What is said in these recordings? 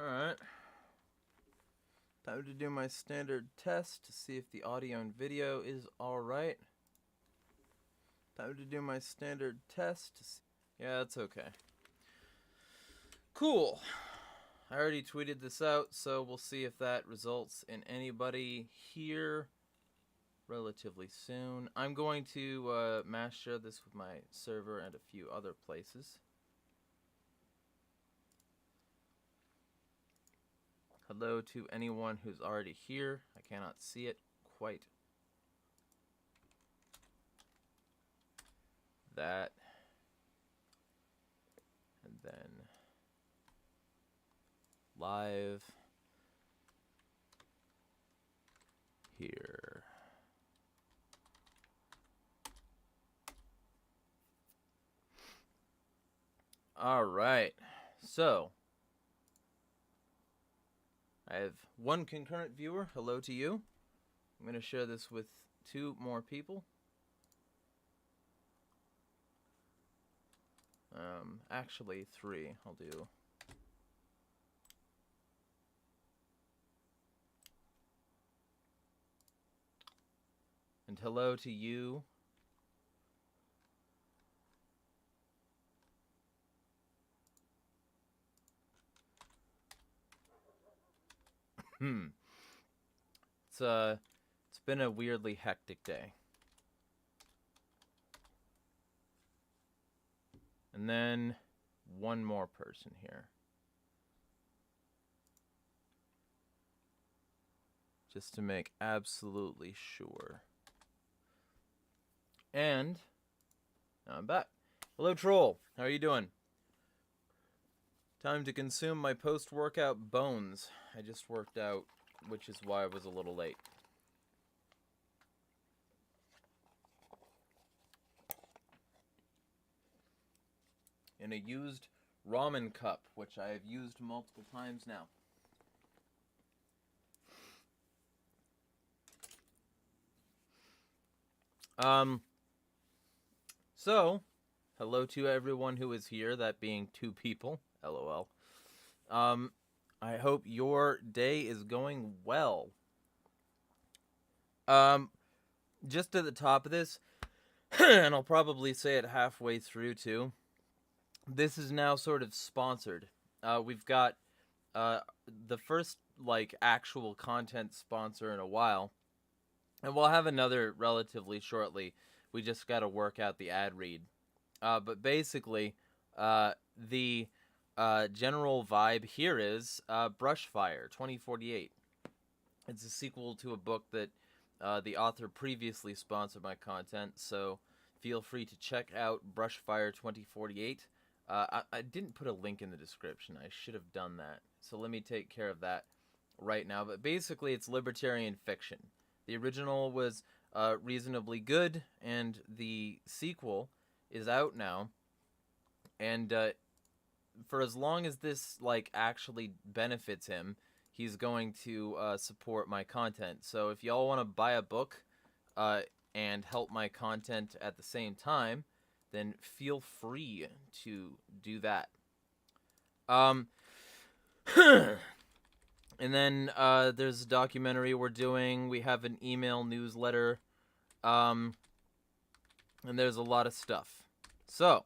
Alright. Time to do my standard test to see if the audio and video is alright. Time to do my standard test to see. Yeah, that's okay. Cool. I already tweeted this out, so we'll see if that results in anybody here relatively soon. I'm going to mass share this with my server and a few other places. Hello to anyone who's already here. I cannot see it quite. That. And then live here. All right. So I have one concurrent viewer. Hello to you. I'm going to share this with 2 more people. Actually 3. I'll do. And hello to you. It's been a weirdly hectic day. And then one more person here. Just to make absolutely sure. And now I'm back. Hello, Troll. How are you doing? Time to consume my post-workout bones. I just worked out, which is why I was a little late. In a used ramen cup, which I have used multiple times now. So, hello to everyone who is here, that being 2 people. LOL. I hope your day is going well. Just at the top of this, and I'll probably say it halfway through too, this is now sort of sponsored. We've got the first, like, actual content sponsor in a while, and we'll have another relatively shortly. We just gotta work out the ad read. But basically, the general vibe here is BRUSHFIRE 2048. It's a sequel to a book that the author previously sponsored my content, so feel free to check out BRUSHFIRE 2048. I didn't put a link in the description. I should have done that. So let me take care of that right now. But basically, it's libertarian fiction. The original was reasonably good, and the sequel is out now. And for as long as this, like, actually benefits him, he's going to support my content. So if y'all want to buy a book and help my content at the same time, then feel free to do that. And then there's a documentary we're doing. We have an email newsletter. And there's a lot of stuff. So,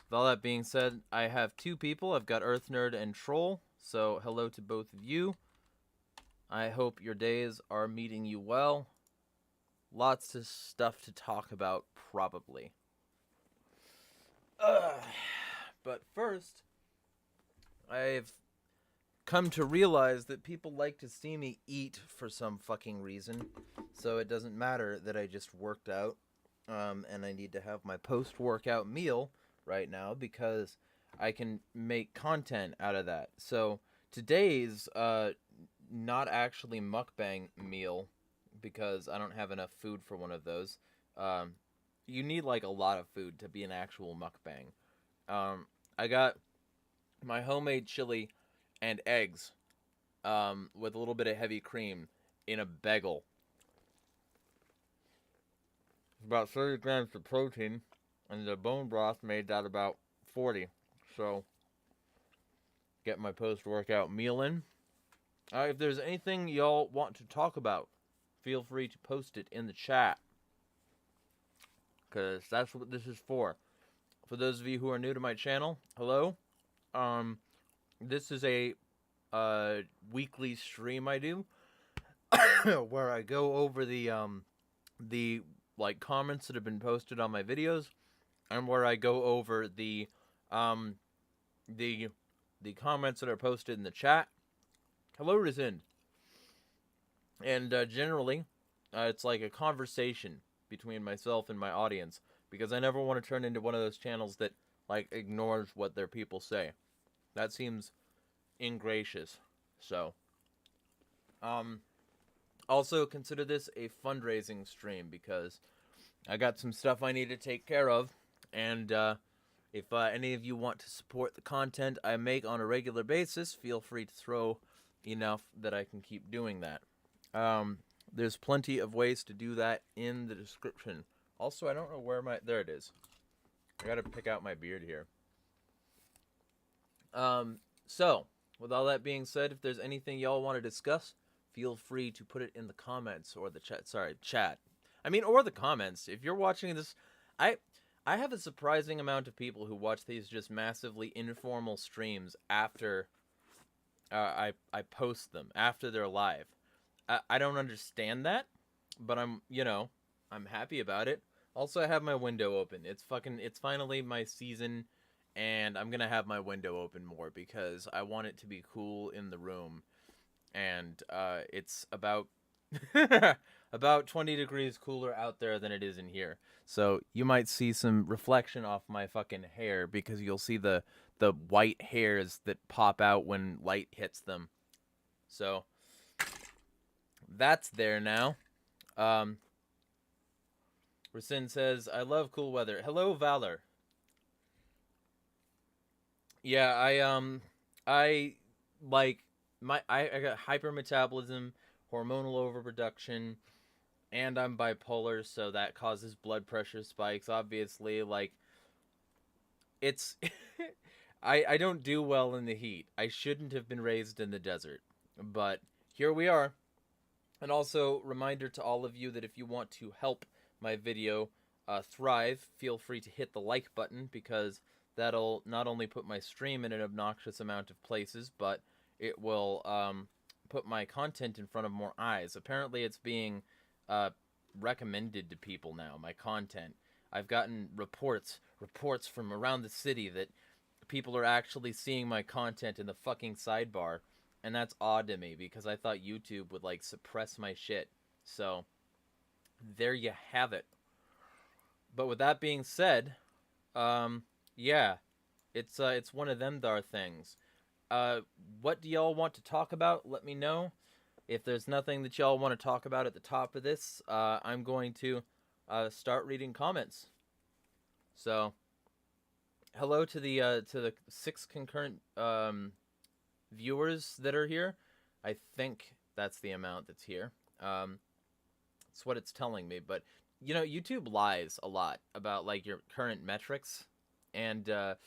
with all that being said, I have 2 people. I've got Earth Nerd and Troll. So, hello to both of you. I hope your days are meeting you well. Lots of stuff to talk about, probably. But first, I've come to realize that people like to see me eat for some fucking reason. So it doesn't matter that I just worked out. And I need to have my post-workout meal right now because I can make content out of that. So today's not actually mukbang meal because I don't have enough food for one of those. You need, like, a lot of food to be an actual mukbang. I got my homemade chili and eggs with a little bit of heavy cream in a bagel. About 30 grams of protein, and the bone broth made that about 40. So, get my post-workout meal in. If there's anything y'all want to talk about, feel free to post it in the chat, because that's what this is for. For those of you who are new to my channel, hello. This is a weekly stream I do where I go over the like comments that have been posted on my videos, and where I go over the comments that are posted in the chat. Hello, Resend. And generally, it's like a conversation between myself and my audience, because I never want to turn into one of those channels that like ignores what their people say. That seems ingracious. So, also consider this a fundraising stream, because I got some stuff I need to take care of, and if any of you want to support the content I make on a regular basis, feel free to throw enough that I can keep doing that. There's plenty of ways to do that in the description. Also, I don't know where there it is. I gotta pick out my beard here. So, with all that being said, if there's anything y'all want to discuss, feel free to put it in the comments or the chat. Sorry, chat. I mean, or the comments. If you're watching this, I have a surprising amount of people who watch these just massively informal streams after I post them, after they're live. I don't understand that, but I'm happy about it. Also, I have my window open. It's finally my season, and I'm gonna have my window open more because I want it to be cool in the room. And it's about about 20 degrees cooler out there than it is in here. So you might see some reflection off my fucking hair, because you'll see the white hairs that pop out when light hits them. So that's there now. Rasin says, I love cool weather. Hello, Valor. Yeah, I got hypermetabolism, hormonal overproduction, and I'm bipolar, so that causes blood pressure spikes. Obviously, like, it's I don't do well in the heat. I shouldn't have been raised in the desert, but here we are. And also, reminder to all of you that if you want to help my video thrive, feel free to hit the like button, because that'll not only put my stream in an obnoxious amount of places, but it will put my content in front of more eyes. Apparently, it's being recommended to people now, my content. I've gotten reports from around the city that people are actually seeing my content in the fucking sidebar. And that's odd to me, because I thought YouTube would, like, suppress my shit. So, there you have it. But with that being said, yeah, it's one of them thar things. What do y'all want to talk about? Let me know. If there's nothing that y'all want to talk about at the top of this, I'm going to start reading comments. So, hello to the 6 concurrent viewers that are here. I think that's the amount that's here. It's what it's telling me, but you know, YouTube lies a lot about like your current metrics, and I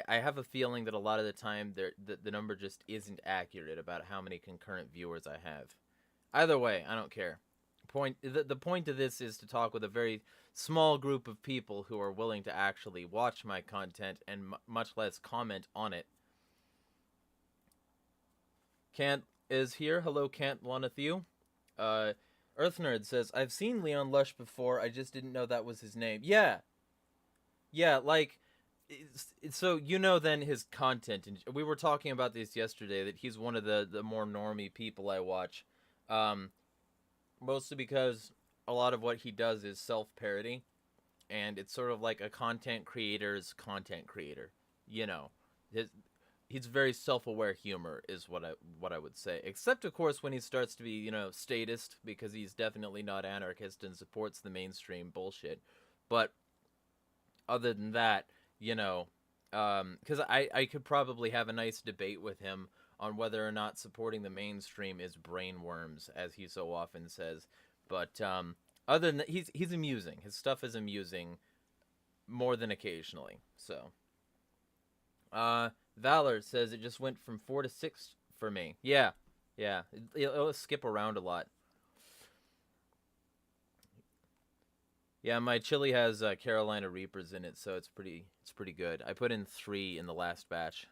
have a feeling that a lot of the time the number just isn't accurate about how many concurrent viewers I have. Either way, I don't care. The point of this is to talk with a very small group of people who are willing to actually watch my content and much less comment on it. Kant is here. Hello, Kant Lonathiu. Earth Nerd says, I've seen Leon Lush before, I just didn't know that was his name. Yeah, like, so you know then his content, and we were talking about this yesterday, that he's one of the more normie people I watch, mostly because a lot of what he does is self-parody, and it's sort of like a content creator's content creator, you know. He's very self-aware humor is what I would say. Except, of course, when he starts to be, you know, statist, because he's definitely not anarchist and supports the mainstream bullshit. But other than that, you know, because I could probably have a nice debate with him on whether or not supporting the mainstream is brainworms, as he so often says. But other than that, he's amusing. His stuff is amusing more than occasionally. So. Valor says it just went from 4 to 6 for me. Yeah, yeah. It'll skip around a lot. Yeah, my chili has Carolina Reapers in it, so it's pretty good. I put in 3 in the last batch.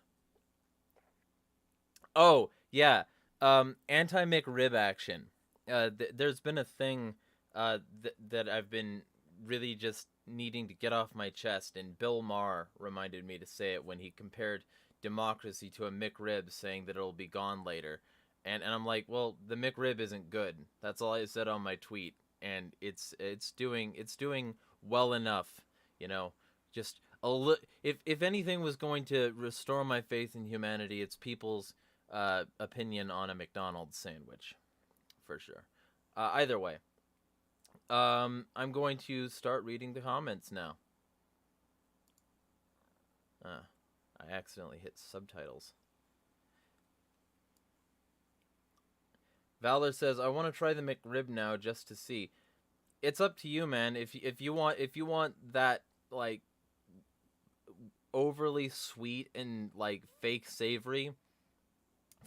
Oh yeah, anti McRib action. There's been a thing that I've been really just needing to get off my chest, and Bill Maher reminded me to say it when he compared democracy to a McRib, saying that it'll be gone later. And I'm like, well, the McRib isn't good. That's all I said on my tweet, and it's doing well enough, you know. Just if anything was going to restore my faith in humanity, it's people's opinion on a McDonald's sandwich, for sure. Either way, I'm going to start reading the comments now. I accidentally hit subtitles. Valor says, I want to try the McRib now just to see. It's up to you, man. If you want that, like, overly sweet and, like, fake savory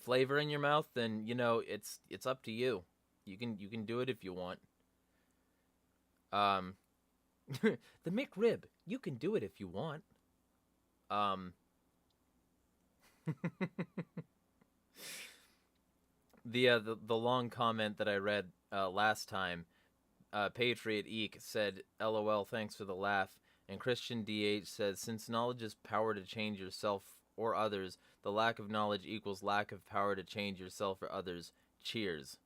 flavor in your mouth, then, you know, it's up to you. You can do it if you want. The McRib, you can do it if you want. The long comment that I read last time, Patriot Eek said, "LOL, thanks for the laugh." And Christian DH says, "Since knowledge is power to change yourself or others, the lack of knowledge equals lack of power to change yourself or others. Cheers."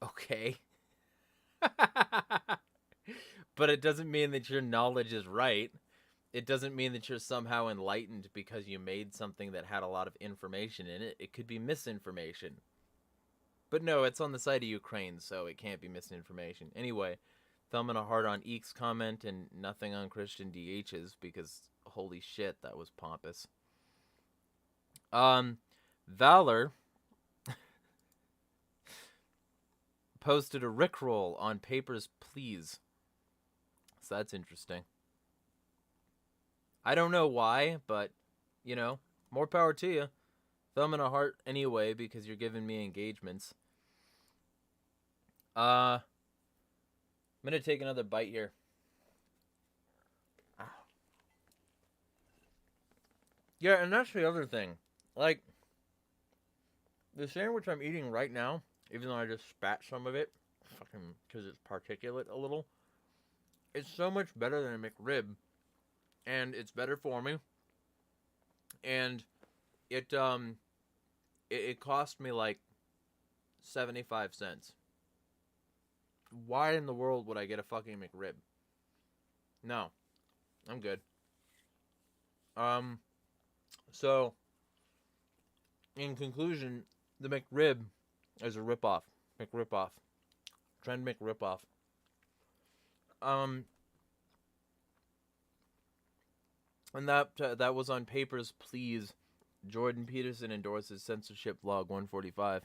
Okay. But it doesn't mean that your knowledge is right. It doesn't mean that you're somehow enlightened because you made something that had a lot of information in it. It could be misinformation. But no, it's on the side of Ukraine, so it can't be misinformation. Anyway, thumb and a heart on Eek's comment and nothing on Christian DH's because holy shit, that was pompous. Valor posted a Rickroll on Papers, Please. So that's interesting. I don't know why, but, you know, more power to you. Thumb and a heart anyway, because you're giving me engagements. I'm gonna take another bite here. Yeah, and that's the other thing. Like, the sandwich I'm eating right now, even though I just spat some of it, fucking, because it's particulate a little, it's so much better than a McRib. And it's better for me. And it cost me like 75 cents. Why in the world would I get a fucking McRib? No. I'm good. So in conclusion, the McRib is a ripoff. McRipoff. Trend McRipoff. And that was on Papers, Please. Jordan Peterson endorses censorship log 145.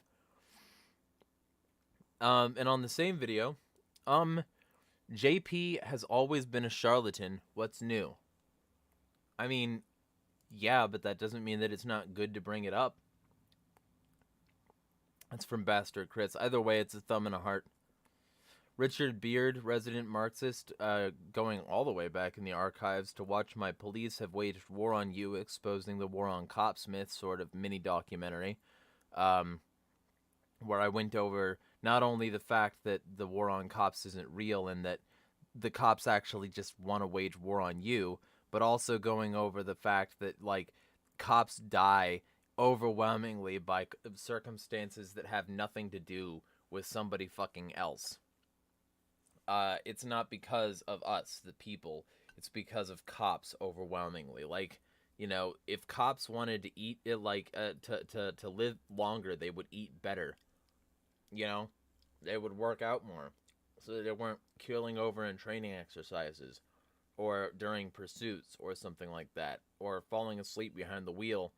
And on the same video, JP has always been a charlatan. What's new? I mean, yeah, but that doesn't mean that it's not good to bring it up. That's from Bastard Crits. Either way, it's a thumb and a heart. Richard Beard, resident Marxist, going all the way back in the archives to watch my police have waged war on you, exposing the war on cops myth sort of mini documentary, where I went over not only the fact that the war on cops isn't real and that the cops actually just want to wage war on you, but also going over the fact that, like, cops die overwhelmingly by circumstances that have nothing to do with somebody fucking else. It's not because of us, the people. It's because of cops overwhelmingly. Like, you know, if cops wanted to eat it, like, to live longer, they would eat better. You know, they would work out more, so that they weren't keeling over in training exercises, or during pursuits, or something like that, or falling asleep behind the wheel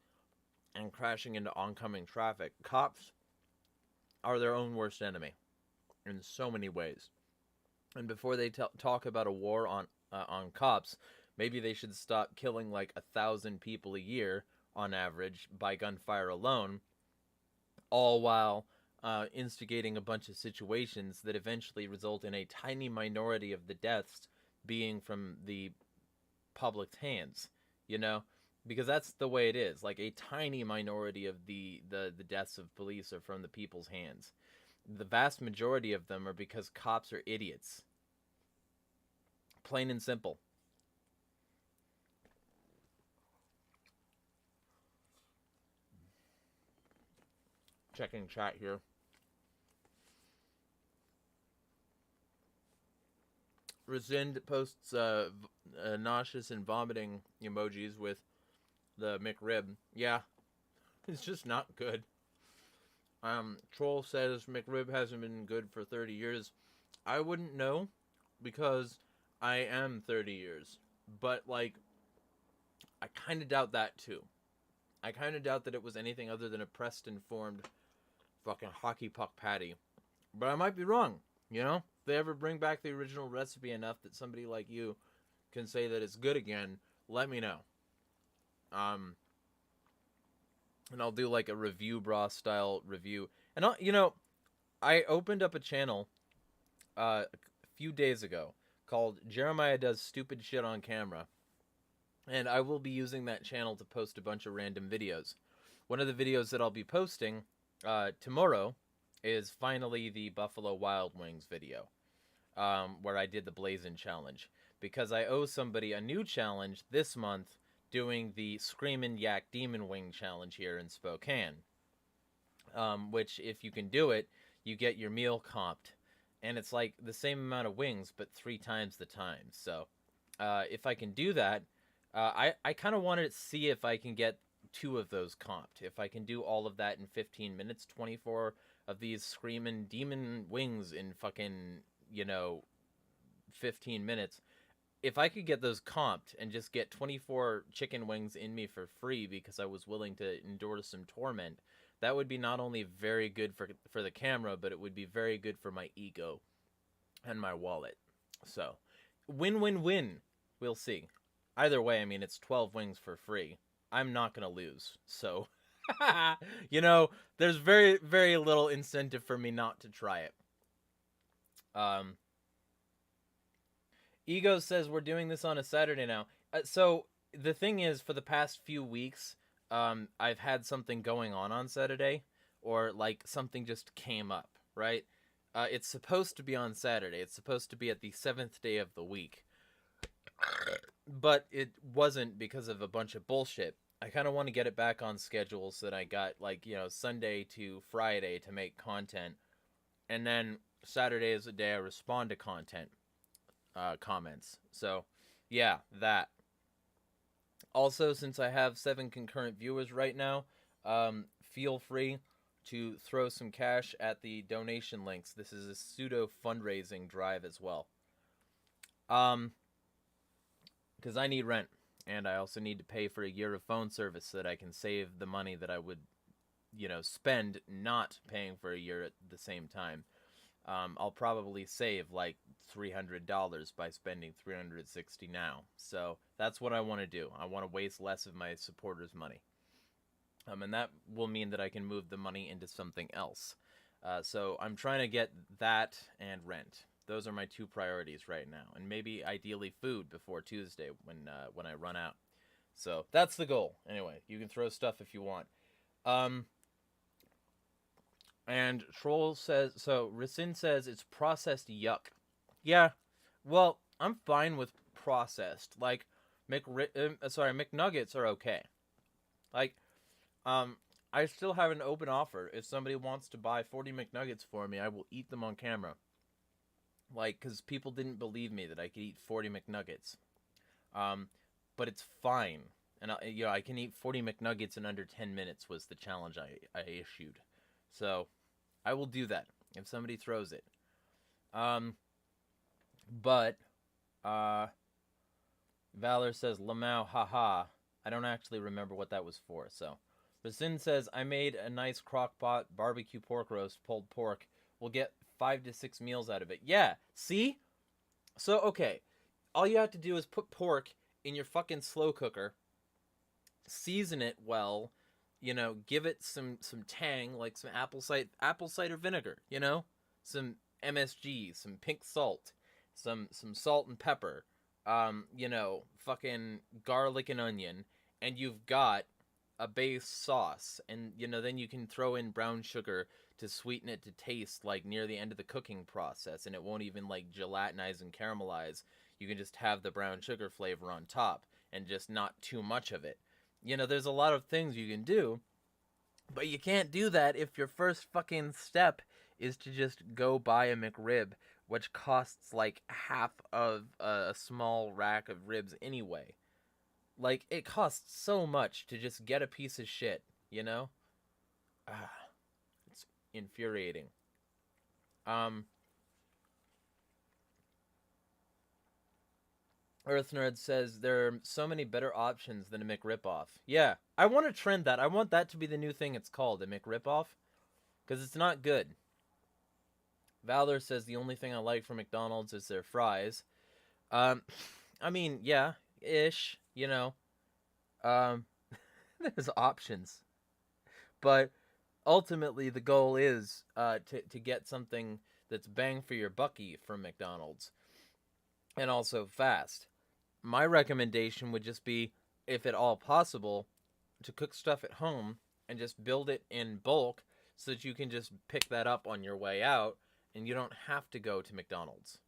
and crashing into oncoming traffic. Cops are their own worst enemy in so many ways. And before they talk about a war on cops, Maybe they should stop killing like 1,000 people a year on average by gunfire alone, all while instigating a bunch of situations that eventually result in a tiny minority of the deaths being from the public's hands, you know? Because that's the way it is. Like, a tiny minority of the deaths of police are from the people's hands. The vast majority of them are because cops are idiots. Plain and simple. Checking chat here. Rescind posts nauseous and vomiting emojis with the McRib. Yeah, it's just not good. Troll says McRib hasn't been good for 30 years. I wouldn't know, because I am 30 years. But, like, I kind of doubt that, too. I kind of doubt that it was anything other than a Preston-formed fucking hockey puck patty. But I might be wrong, you know? If they ever bring back the original recipe enough that somebody like you can say that it's good again, let me know. And I'll do like a review bra style review. And I opened up a channel a few days ago called Jeremiah Does Stupid Shit on Camera. And I will be using that channel to post a bunch of random videos. One of the videos that I'll be posting tomorrow is finally the Buffalo Wild Wings video, where I did the Blazin' Challenge. Because I owe somebody a new challenge this month doing the Screamin' Yak Demon Wing Challenge here in Spokane. Which, if you can do it, you get your meal comped. And it's like the same amount of wings, but 3 times the time. So, if I can do that, I kind of wanted to see if I can get 2 of those comped. If I can do all of that in 15 minutes, 24 of these screaming demon wings in fucking, 15 minutes. If I could get those comped and just get 24 chicken wings in me for free because I was willing to endure some torment, that would be not only very good for the camera, but it would be very good for my ego and my wallet. So, win-win-win. We'll see. Either way, I mean, it's 12 wings for free. I'm not going to lose. So, there's very, very little incentive for me not to try it. Ego says we're doing this on a Saturday now. So, the thing is, for the past few weeks, I've had something going on Saturday, or, like, something just came up, right? It's supposed to be on Saturday. It's supposed to be at the 7th day of the week. But it wasn't because of a bunch of bullshit. I kind of want to get it back on schedule so that I got, like, Sunday to Friday to make content. And then Saturday is the day I respond to content. Comments. So, yeah, that. Also, since I have 7 concurrent viewers right now, feel free to throw some cash at the donation links. This is a pseudo fundraising drive as well. Because I need rent, and I also need to pay for a year of phone service so that I can save the money that I would, spend not paying for a year at the same time. I'll probably save like $300 by spending $360 now. So that's what I want to do. I want to waste less of my supporters' money. And that will mean that I can move the money into something else. So I'm trying to get that and rent. Those are my 2 priorities right now. And maybe ideally food before Tuesday when I run out. So that's the goal. Anyway, you can throw stuff if you want. And Troll says, so Rasin says it's processed yuck. Yeah, well, I'm fine with processed. Like, McNuggets are okay. Like, I still have an open offer. If somebody wants to buy 40 McNuggets for me, I will eat them on camera. Like, because people didn't believe me that I could eat 40 McNuggets. But it's fine. And, I can eat 40 McNuggets in under 10 minutes was the challenge I issued. So, I will do that if somebody throws it. But, Valor says, Lamau, haha. I don't actually remember what that was for, so. Basin says, I made a nice crock-pot barbecue pork roast, pulled pork. We'll get 5 to 6 meals out of it. Yeah, see? So, okay. All you have to do is put pork in your fucking slow cooker, season it well, you know, give it some tang, like some apple cider vinegar, you know, some MSG, some pink salt, some salt and pepper, you know, fucking garlic and onion, and you've got a base sauce. And you know, then you can throw in brown sugar to sweeten it to taste, like near the end of the cooking process, and it won't even like gelatinize and caramelize. You can just have the brown sugar flavor on top and just not too much of it. You know, there's a lot of things you can do, but you can't do that if your first fucking step is to just go buy a McRib, which costs like half of a small rack of ribs anyway. Like, it costs so much to just get a piece of shit, you know? Ah, it's infuriating. Earth Nerd says there are so many better options than a McRipoff. Yeah, I want to trend that. I want that to be the new thing it's called, a McRipoff, because it's not good. Valor says the only thing I like from McDonald's is their fries. I mean, yeah, ish, you know. There's options. But ultimately the goal is to get something that's bang for your bucky from McDonald's. And also fast. My recommendation would just be, if at all possible, to cook stuff at home and just build it in bulk so that you can just pick that up on your way out and you don't have to go to McDonald's.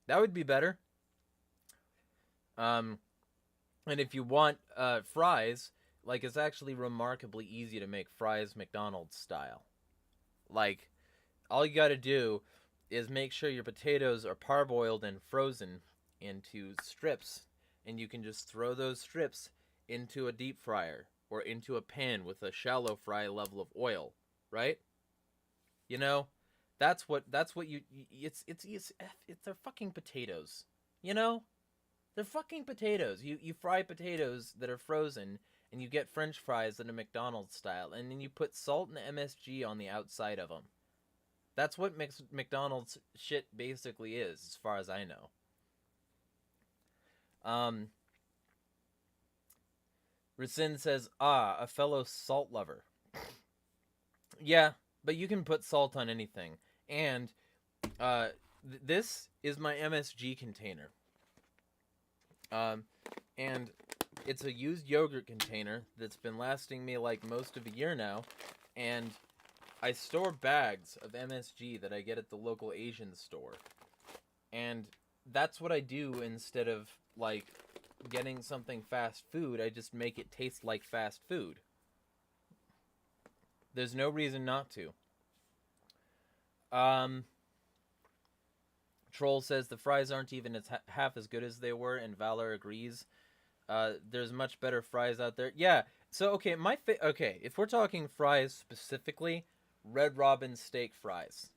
That would be better. And if you want fries, like, it's actually remarkably easy to make fries McDonald's style. Like, all you gotta do is make sure your potatoes are parboiled and frozen into strips, and you can just throw those strips into a deep fryer or into a pan with a shallow fry level of oil, right? You know, that's what you it's they're fucking potatoes. You know? They're fucking potatoes. You fry potatoes that are frozen and you get french fries that are McDonald's style, and then you put salt and MSG on the outside of them. That's what McDonald's shit basically is, as far as I know. Rasin says, a fellow salt lover. Yeah, but you can put salt on anything. And this is my MSG container. And it's a used yogurt container that's been lasting me like most of a year now. And I store bags of MSG that I get at the local Asian store. And that's what I do instead of, like, getting something fast food. I just make it taste like fast food. There's no reason not to. Troll says the fries aren't even half as good as they were, and Valor agrees. There's much better fries out there. Yeah, so, okay, okay, if we're talking fries specifically, Red Robin steak fries.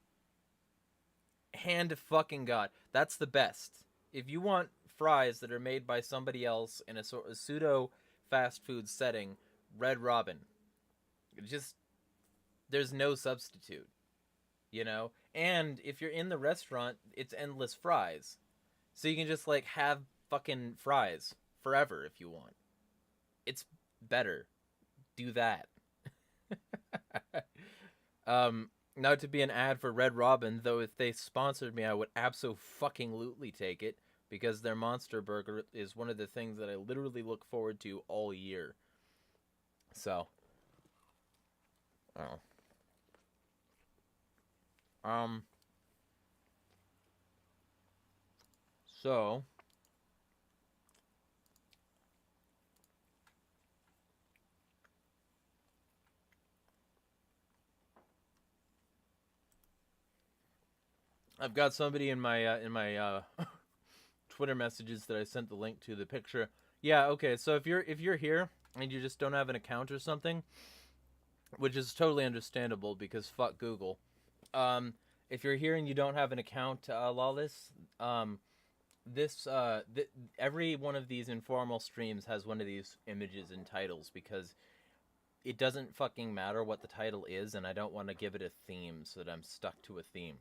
Hand to fucking God. That's the best. If you want fries that are made by somebody else in a sort of pseudo fast food setting, Red Robin. Just, there's no substitute. You know? And if you're in the restaurant, it's endless fries. So you can just, like, have fucking fries forever if you want. It's better. Do that. Not to be an ad for Red Robin, though if they sponsored me, I would abso-fucking-lutely take it, because their Monster Burger is one of the things that I literally look forward to all year. So. Oh. So. I've got somebody in my Twitter messages that I sent the link to the picture. Yeah, okay. So if you're here and you just don't have an account or something, which is totally understandable because fuck Google. If you're here and you don't have an account, Lawless, every one of these informal streams has one of these images and titles because it doesn't fucking matter what the title is, and I don't want to give it a theme so that I'm stuck to a theme.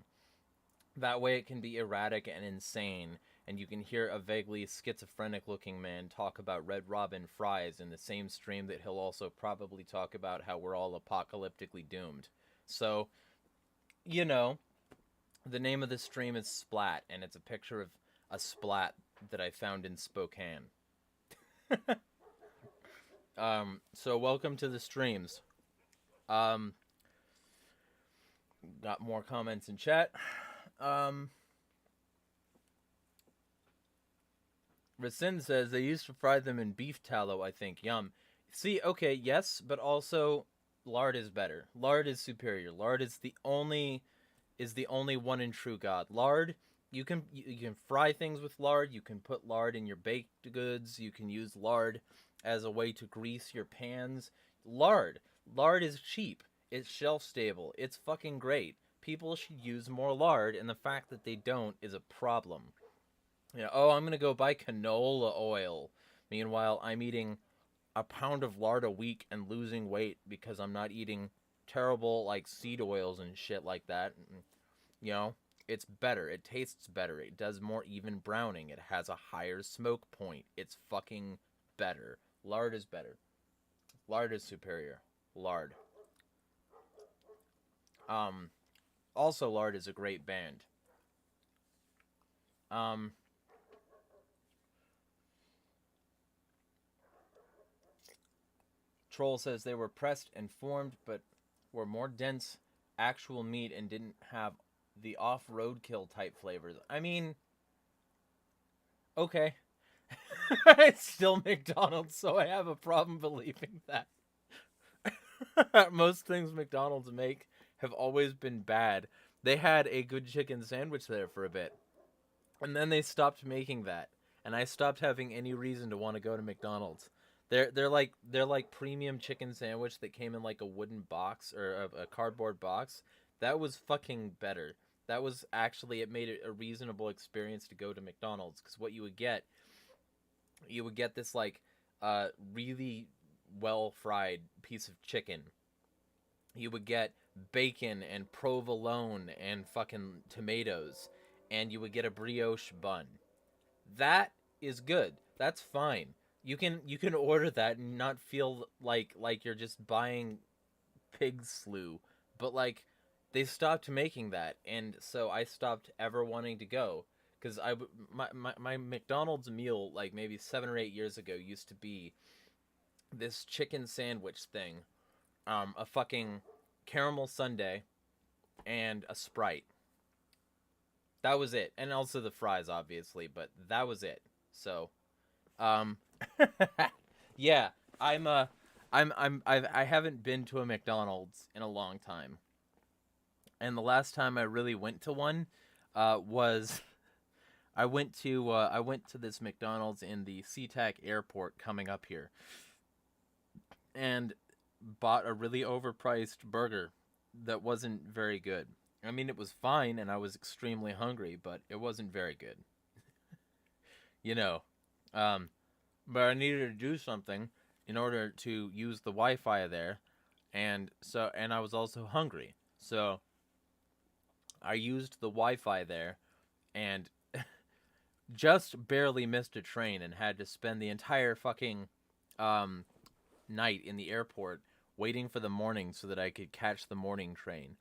That way it can be erratic and insane, and you can hear a vaguely schizophrenic-looking man talk about Red Robin fries in the same stream that he'll also probably talk about how we're all apocalyptically doomed. So, you know, the name of the stream is Splat, and it's a picture of a splat that I found in Spokane. So welcome to the streams. Got more comments in chat. Rasin says they used to fry them in beef tallow, I think. Yum. See, okay, yes, but also lard is better. Lard is superior. Lard is the only one and true God. Lard, you can fry things with lard. You can put lard in your baked goods. You can use lard as a way to grease your pans. Lard is cheap. It's shelf stable. It's fucking great. People should use more lard, and the fact that they don't is a problem. You know, oh, I'm gonna go buy canola oil. Meanwhile, I'm eating a pound of lard a week and losing weight because I'm not eating terrible like seed oils and shit like that. You know, it's better. It tastes better. It does more even browning. It has a higher smoke point. It's fucking better. Lard is better. Lard is superior. Lard. Also, Lard is a great band. Troll says they were pressed and formed, but were more dense actual meat and didn't have the off-roadkill type flavors. I mean, okay. It's still McDonald's, so I have a problem believing that. Most things McDonald's make have always been bad. They had a good chicken sandwich there for a bit, and then they stopped making that, and I stopped having any reason to want to go to McDonald's. They're like premium chicken sandwich that came in like a wooden box or a cardboard box. That was fucking better. That was actually, it made it a reasonable experience to go to McDonald's, because what you would get this like really well fried piece of chicken. You would get bacon and provolone and fucking tomatoes, and you would get a brioche bun. That is good. That's fine. You can order that and not feel like you're just buying pig slew, but like they stopped making that, and so I stopped ever wanting to go, because my McDonald's meal like maybe 7 or 8 years ago used to be this chicken sandwich thing, a fucking caramel sundae, and a Sprite. That was it, and also the fries, obviously, but that was it. So, yeah, I haven't been to a McDonald's in a long time, and the last time I really went to one, was I went to this McDonald's in the SeaTac airport coming up here, and bought a really overpriced burger that wasn't very good. I mean, it was fine, and I was extremely hungry, but it wasn't very good. You know, but I needed to do something in order to use the Wi-Fi there, and I was also hungry, so I used the Wi-Fi there, and just barely missed a train and had to spend the entire fucking night in the airport waiting for the morning so that I could catch the morning train,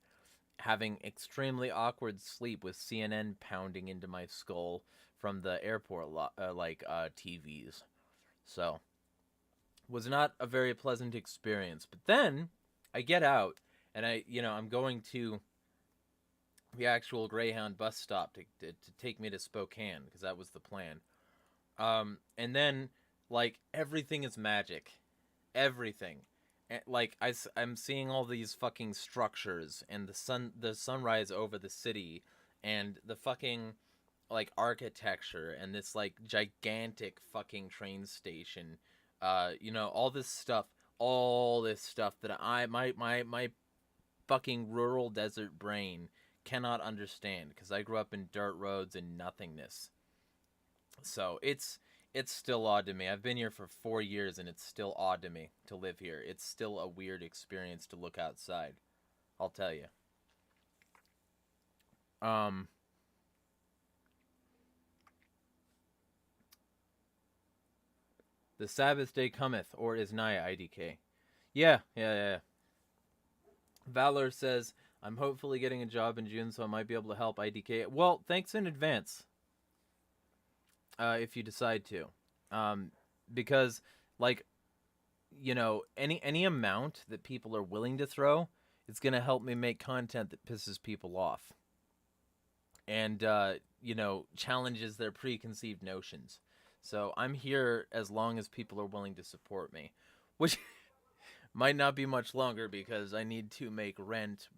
having extremely awkward sleep with CNN pounding into my skull from the airport TVs. So, was not a very pleasant experience. But then I get out, and I'm going to the actual Greyhound bus stop to take me to Spokane, because that was the plan. And then like everything is magic, everything. Like I'm seeing all these fucking structures and the sunrise over the city, and the fucking like architecture, and this like gigantic fucking train station. All this stuff that my fucking rural desert brain cannot understand, because I grew up in dirt roads and nothingness. So it's still odd to me. I've been here for 4 years, and it's still odd to me to live here. It's still a weird experience to look outside, I'll tell you. The Sabbath day cometh, or is nigh, IDK. Yeah. Valor says, I'm hopefully getting a job in June, so I might be able to help IDK. Well, thanks in advance. If you decide to. Because, like, you know, any amount that people are willing to throw, it's going to help me make content that pisses people off. And, you know, challenges their preconceived notions. So I'm here as long as people are willing to support me. Which might not be much longer because I need to make rent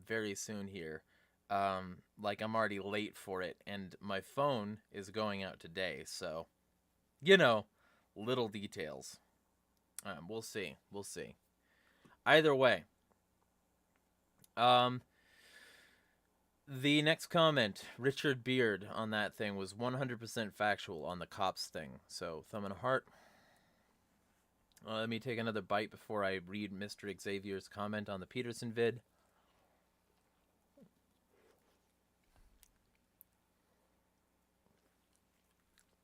very soon here. Like, I'm already late for it. And my phone is going out today. So, you know, little details. We'll see. Either way. The next comment, Richard Beard, on that thing was 100% factual on the cops thing. So, thumb and a heart. Let me take another bite before I read Mr. Xavier's comment on the Peterson vid.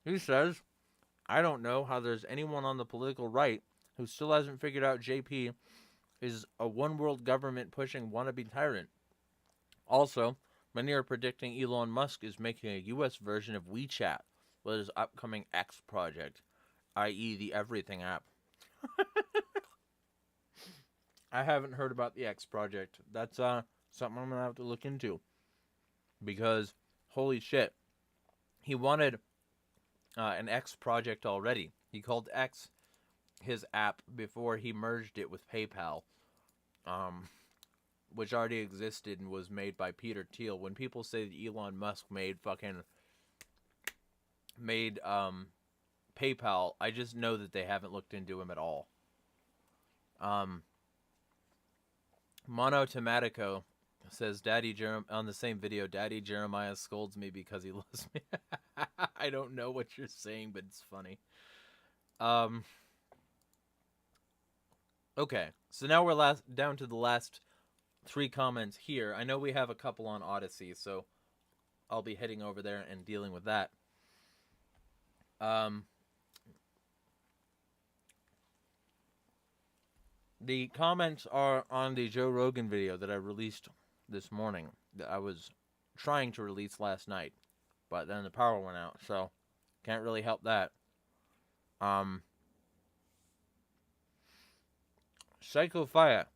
He says, I don't know how there's anyone on the political right who still hasn't figured out JP is a one-world government pushing wannabe tyrant. Also, many are predicting Elon Musk is making a U.S. version of WeChat with his upcoming X project, i.e. the Everything app. I haven't heard about the X project. That's something I'm going to have to look into. Because, holy shit, he wanted an X project already. He called X his app before he merged it with PayPal, which already existed and was made by Peter Thiel. When people say that Elon Musk made PayPal, I just know that they haven't looked into him at all. Monotomatico says, on the same video, Daddy Jeremiah scolds me because he loves me. I don't know what you're saying, but it's funny. Okay, so now we're down to the last 3 comments here. I know we have a couple on Odyssey, so I'll be heading over there and dealing with that. The comments are on the Joe Rogan video that I released this morning, that I was trying to release last night, but then the power went out, so can't really help that. Psycho Fire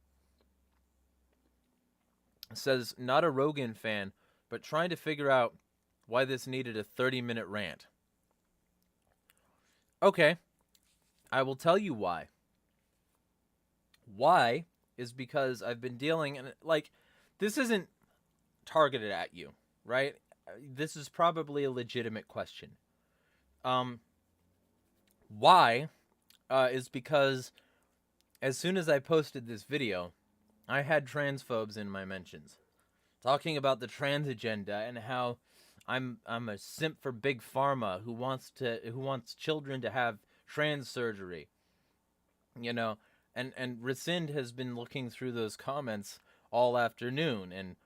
says, not a Rogan fan, but trying to figure out why this needed a 30-minute rant. Okay, I will tell you why. Why is because I've been dealing, and like, this isn't targeted at you, right? This is probably a legitimate question. Why is because as soon as I posted this video, I had transphobes in my mentions talking about the trans agenda and how I'm a simp for big pharma who wants children to have trans surgery. You know, and Rescind has been looking through those comments all afternoon and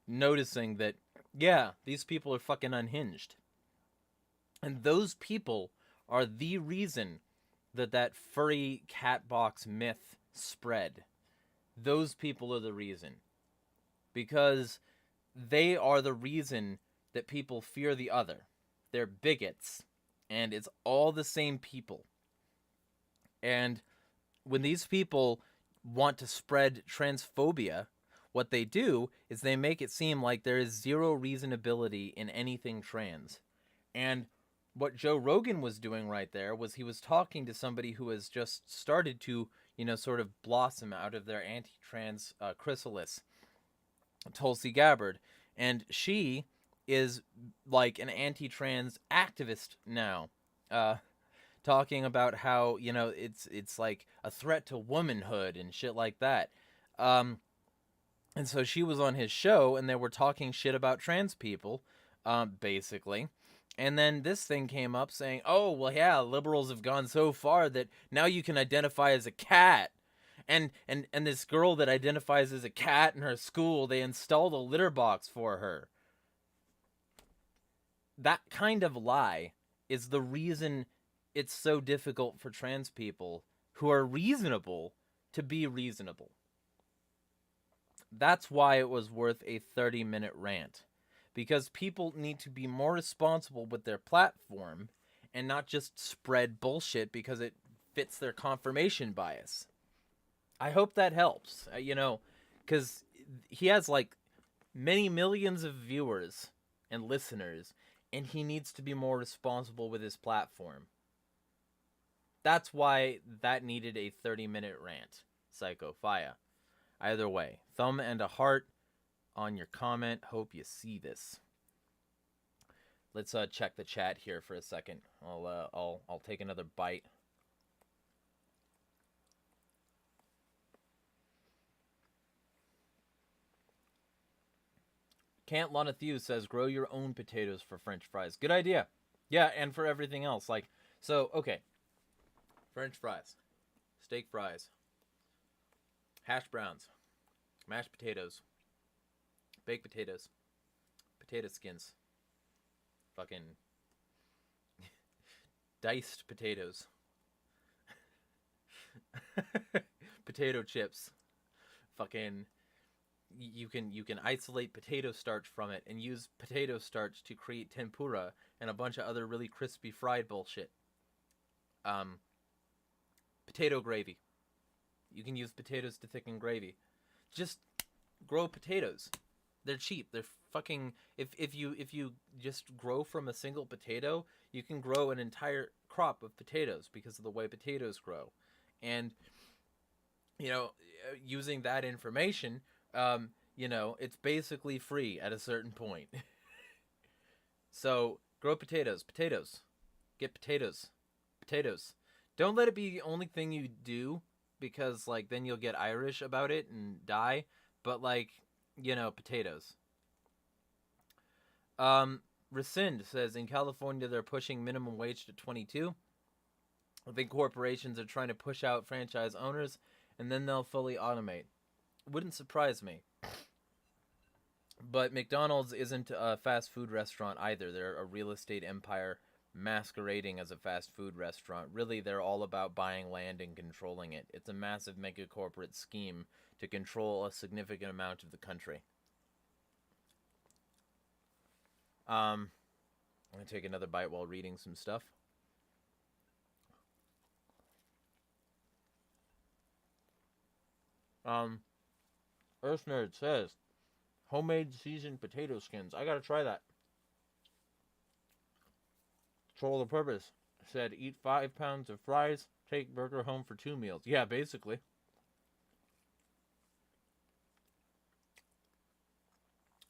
noticing that, yeah, these people are fucking unhinged. And those people are the reason that furry cat box myth spread. Those people are the reason. Because they are the reason that people fear the other. They're bigots. And it's all the same people. And when these people want to spread transphobia, what they do is they make it seem like there is zero reasonability in anything trans. And what Joe Rogan was doing right there was he was talking to somebody who has just started to, you know, sort of blossom out of their anti-trans chrysalis, Tulsi Gabbard. And she is like an anti-trans activist now, talking about how, you know, it's like a threat to womanhood and shit like that. And so she was on his show and they were talking shit about trans people, basically. And then this thing came up saying, oh, well, yeah, liberals have gone so far that now you can identify as a cat. And this girl that identifies as a cat in her school, they installed a litter box for her. That kind of lie is the reason it's so difficult for trans people who are reasonable to be reasonable. That's why it was worth a 30-minute rant. Because people need to be more responsible with their platform and not just spread bullshit because it fits their confirmation bias. I hope that helps, because he has like many millions of viewers and listeners, and he needs to be more responsible with his platform. That's why that needed a 30-minute rant, Psychophia. Either way, thumb and a heart on your comment. Hope you see this. Let's check the chat here for a second. I'll take another bite. Can't Lana Thew says, grow your own potatoes for French fries. Good idea. Yeah, and for everything else. Okay. French fries. Steak fries. Hash browns. Mashed potatoes. Baked potatoes. Potato skins. Fucking diced potatoes. Potato chips. Fucking you can isolate potato starch from it and use potato starch to create tempura and a bunch of other really crispy fried bullshit. Potato gravy. You can use potatoes to thicken gravy. Just grow potatoes. They're cheap. They're fucking if you just grow from a single potato, you can grow an entire crop of potatoes because of the way potatoes grow. And using that information, it's basically free at a certain point. So, grow potatoes. Get potatoes. Don't let it be the only thing you do, because, then you'll get Irish about it and die. But, potatoes. Rescind says, in California, they're pushing minimum wage to 22. I think corporations are trying to push out franchise owners, and then they'll fully automate. Wouldn't surprise me. But McDonald's isn't a fast food restaurant either. They're a real estate empire masquerading as a fast food restaurant. Really, they're all about buying land and controlling it. It's a massive mega corporate scheme to control a significant amount of the country. I'm going to take another bite while reading some stuff. Earth Nerd says, homemade seasoned potato skins. I gotta try that. Troll the Purpose said, eat 5 pounds of fries, take burger home for 2 meals. Yeah, basically.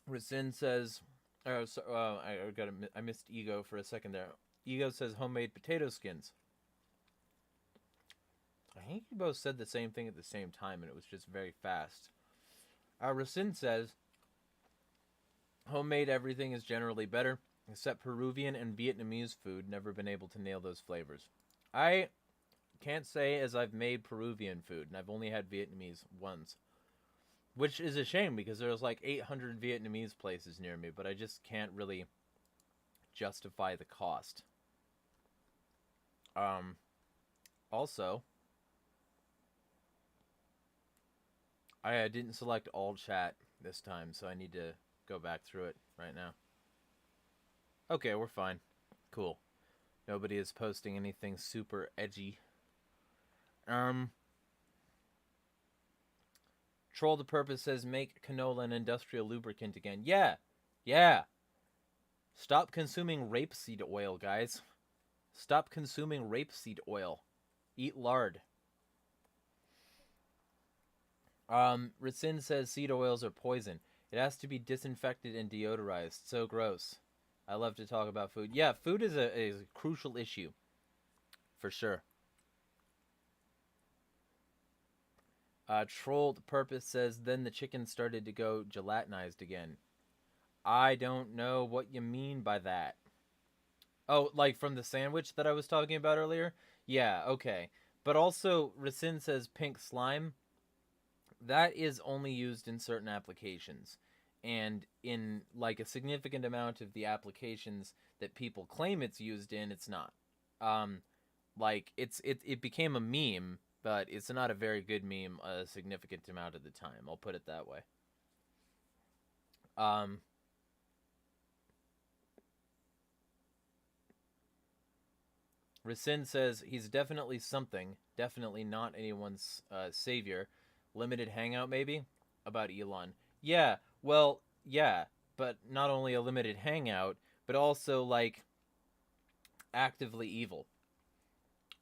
Rescind says, I missed Ego for a second there. Ego says homemade potato skins. I think you both said the same thing at the same time, and it was just very fast. Rescind says, homemade everything is generally better, except Peruvian and Vietnamese food. Never been able to nail those flavors. I can't say as I've made Peruvian food, and I've only had Vietnamese once. Which is a shame, because there's 800 Vietnamese places near me, but I just can't really justify the cost. Also, I didn't select all chat this time, so I need to go back through it right now. Okay, we're fine. Cool. Nobody is posting anything super edgy. Troll the Purpose says, make canola an industrial lubricant again. Yeah. Stop consuming rapeseed oil, guys. Stop consuming rapeseed oil. Eat lard. Rescind says seed oils are poison. It has to be disinfected and deodorized. So gross. I love to talk about food. Yeah, food is a crucial issue. For sure. Troll the Purpose says, then the chicken started to go gelatinized again. I don't know what you mean by that. Oh, from the sandwich that I was talking about earlier? Yeah, okay. But also, Rescind says pink slime. That is only used in certain applications. And in, a significant amount of the applications that people claim it's used in, it's not. Like, it became a meme, but it's not a very good meme a significant amount of the time. I'll put it that way. Rasin says he's definitely something, definitely not anyone's savior. Limited hangout, maybe? About Elon. Yeah, well, yeah, but not only a limited hangout, but also, like, actively evil.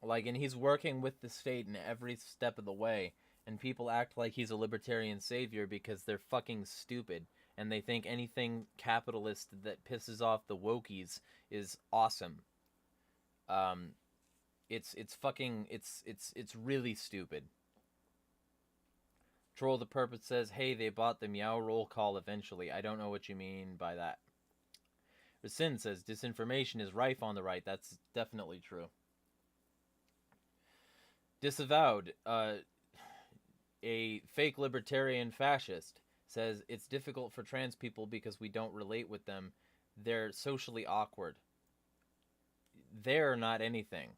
Like, and he's working with the state in every step of the way, and people act like he's a libertarian savior because they're fucking stupid, and they think anything capitalist that pisses off the wokies is awesome. It's fucking it's really stupid. Troll the Purpose says, hey, they bought the meow roll call eventually. I don't know what you mean by that. Rasin says, disinformation is rife on the right. That's definitely true. Disavowed, a fake libertarian fascist, says it's difficult for trans people because we don't relate with them. They're socially awkward. They're not anything.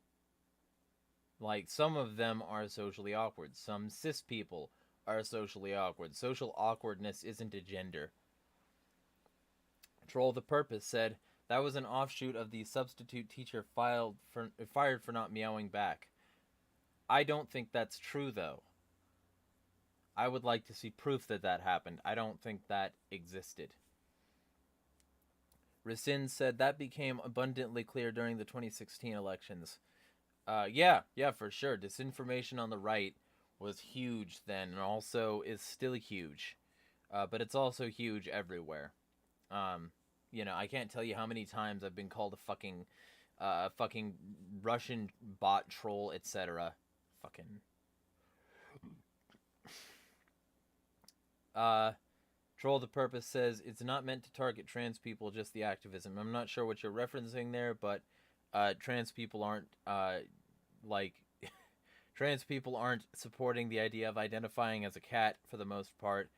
Like, some of them are socially awkward. Some cis people are socially awkward. Social awkwardness isn't a gender. Troll the Purpose said, that was an offshoot of the substitute teacher fired for not meowing back. I don't think that's true, though. I would like to see proof that that happened. I don't think that existed. Rasin said that became abundantly clear during the 2016 elections. Yeah, for sure. Disinformation on the right was huge then, and also is still huge. But it's also huge everywhere. I can't tell you how many times I've been called a fucking Russian bot troll, etc. Fucking. Troll the Purpose says it's not meant to target trans people, just the activism. I'm not sure what you're referencing there, but trans people aren't trans people aren't supporting the idea of identifying as a cat for the most part.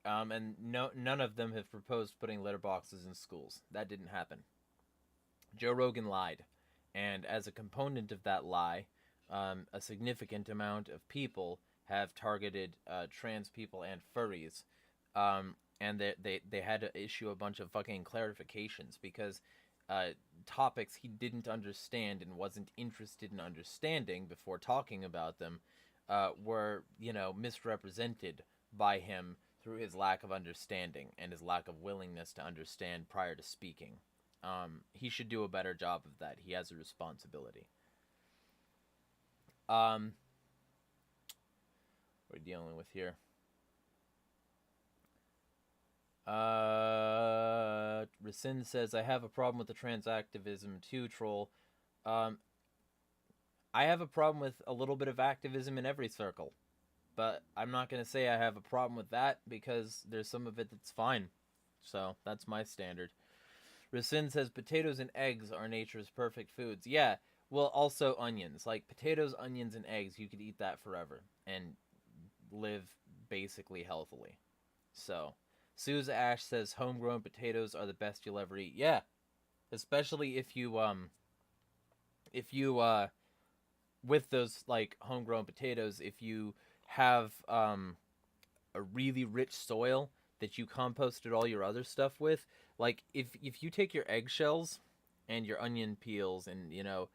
And none of them have proposed putting litter boxes in schools. That didn't happen. Joe Rogan lied, and as a component of that lie, a significant amount of people have targeted trans people and furries, and they had to issue a bunch of fucking clarifications because topics he didn't understand and wasn't interested in understanding before talking about them were, misrepresented by him through his lack of understanding and his lack of willingness to understand prior to speaking. He should do a better job of that. He has a responsibility. What are we dealing with here? Rasin says, I have a problem with the trans activism too, troll. I have a problem with a little bit of activism in every circle. But I'm not going to say I have a problem with that because there's some of it that's fine. So that's my standard. Rasin says potatoes and eggs are nature's perfect foods. Yeah, well, also onions. Like potatoes, onions, and eggs, you could eat that forever and live basically healthily. So, Suze Ash says homegrown potatoes are the best you'll ever eat. Yeah, especially if you with those like homegrown potatoes, if you have a really rich soil that you composted all your other stuff with, like if you take your eggshells and your onion peels and your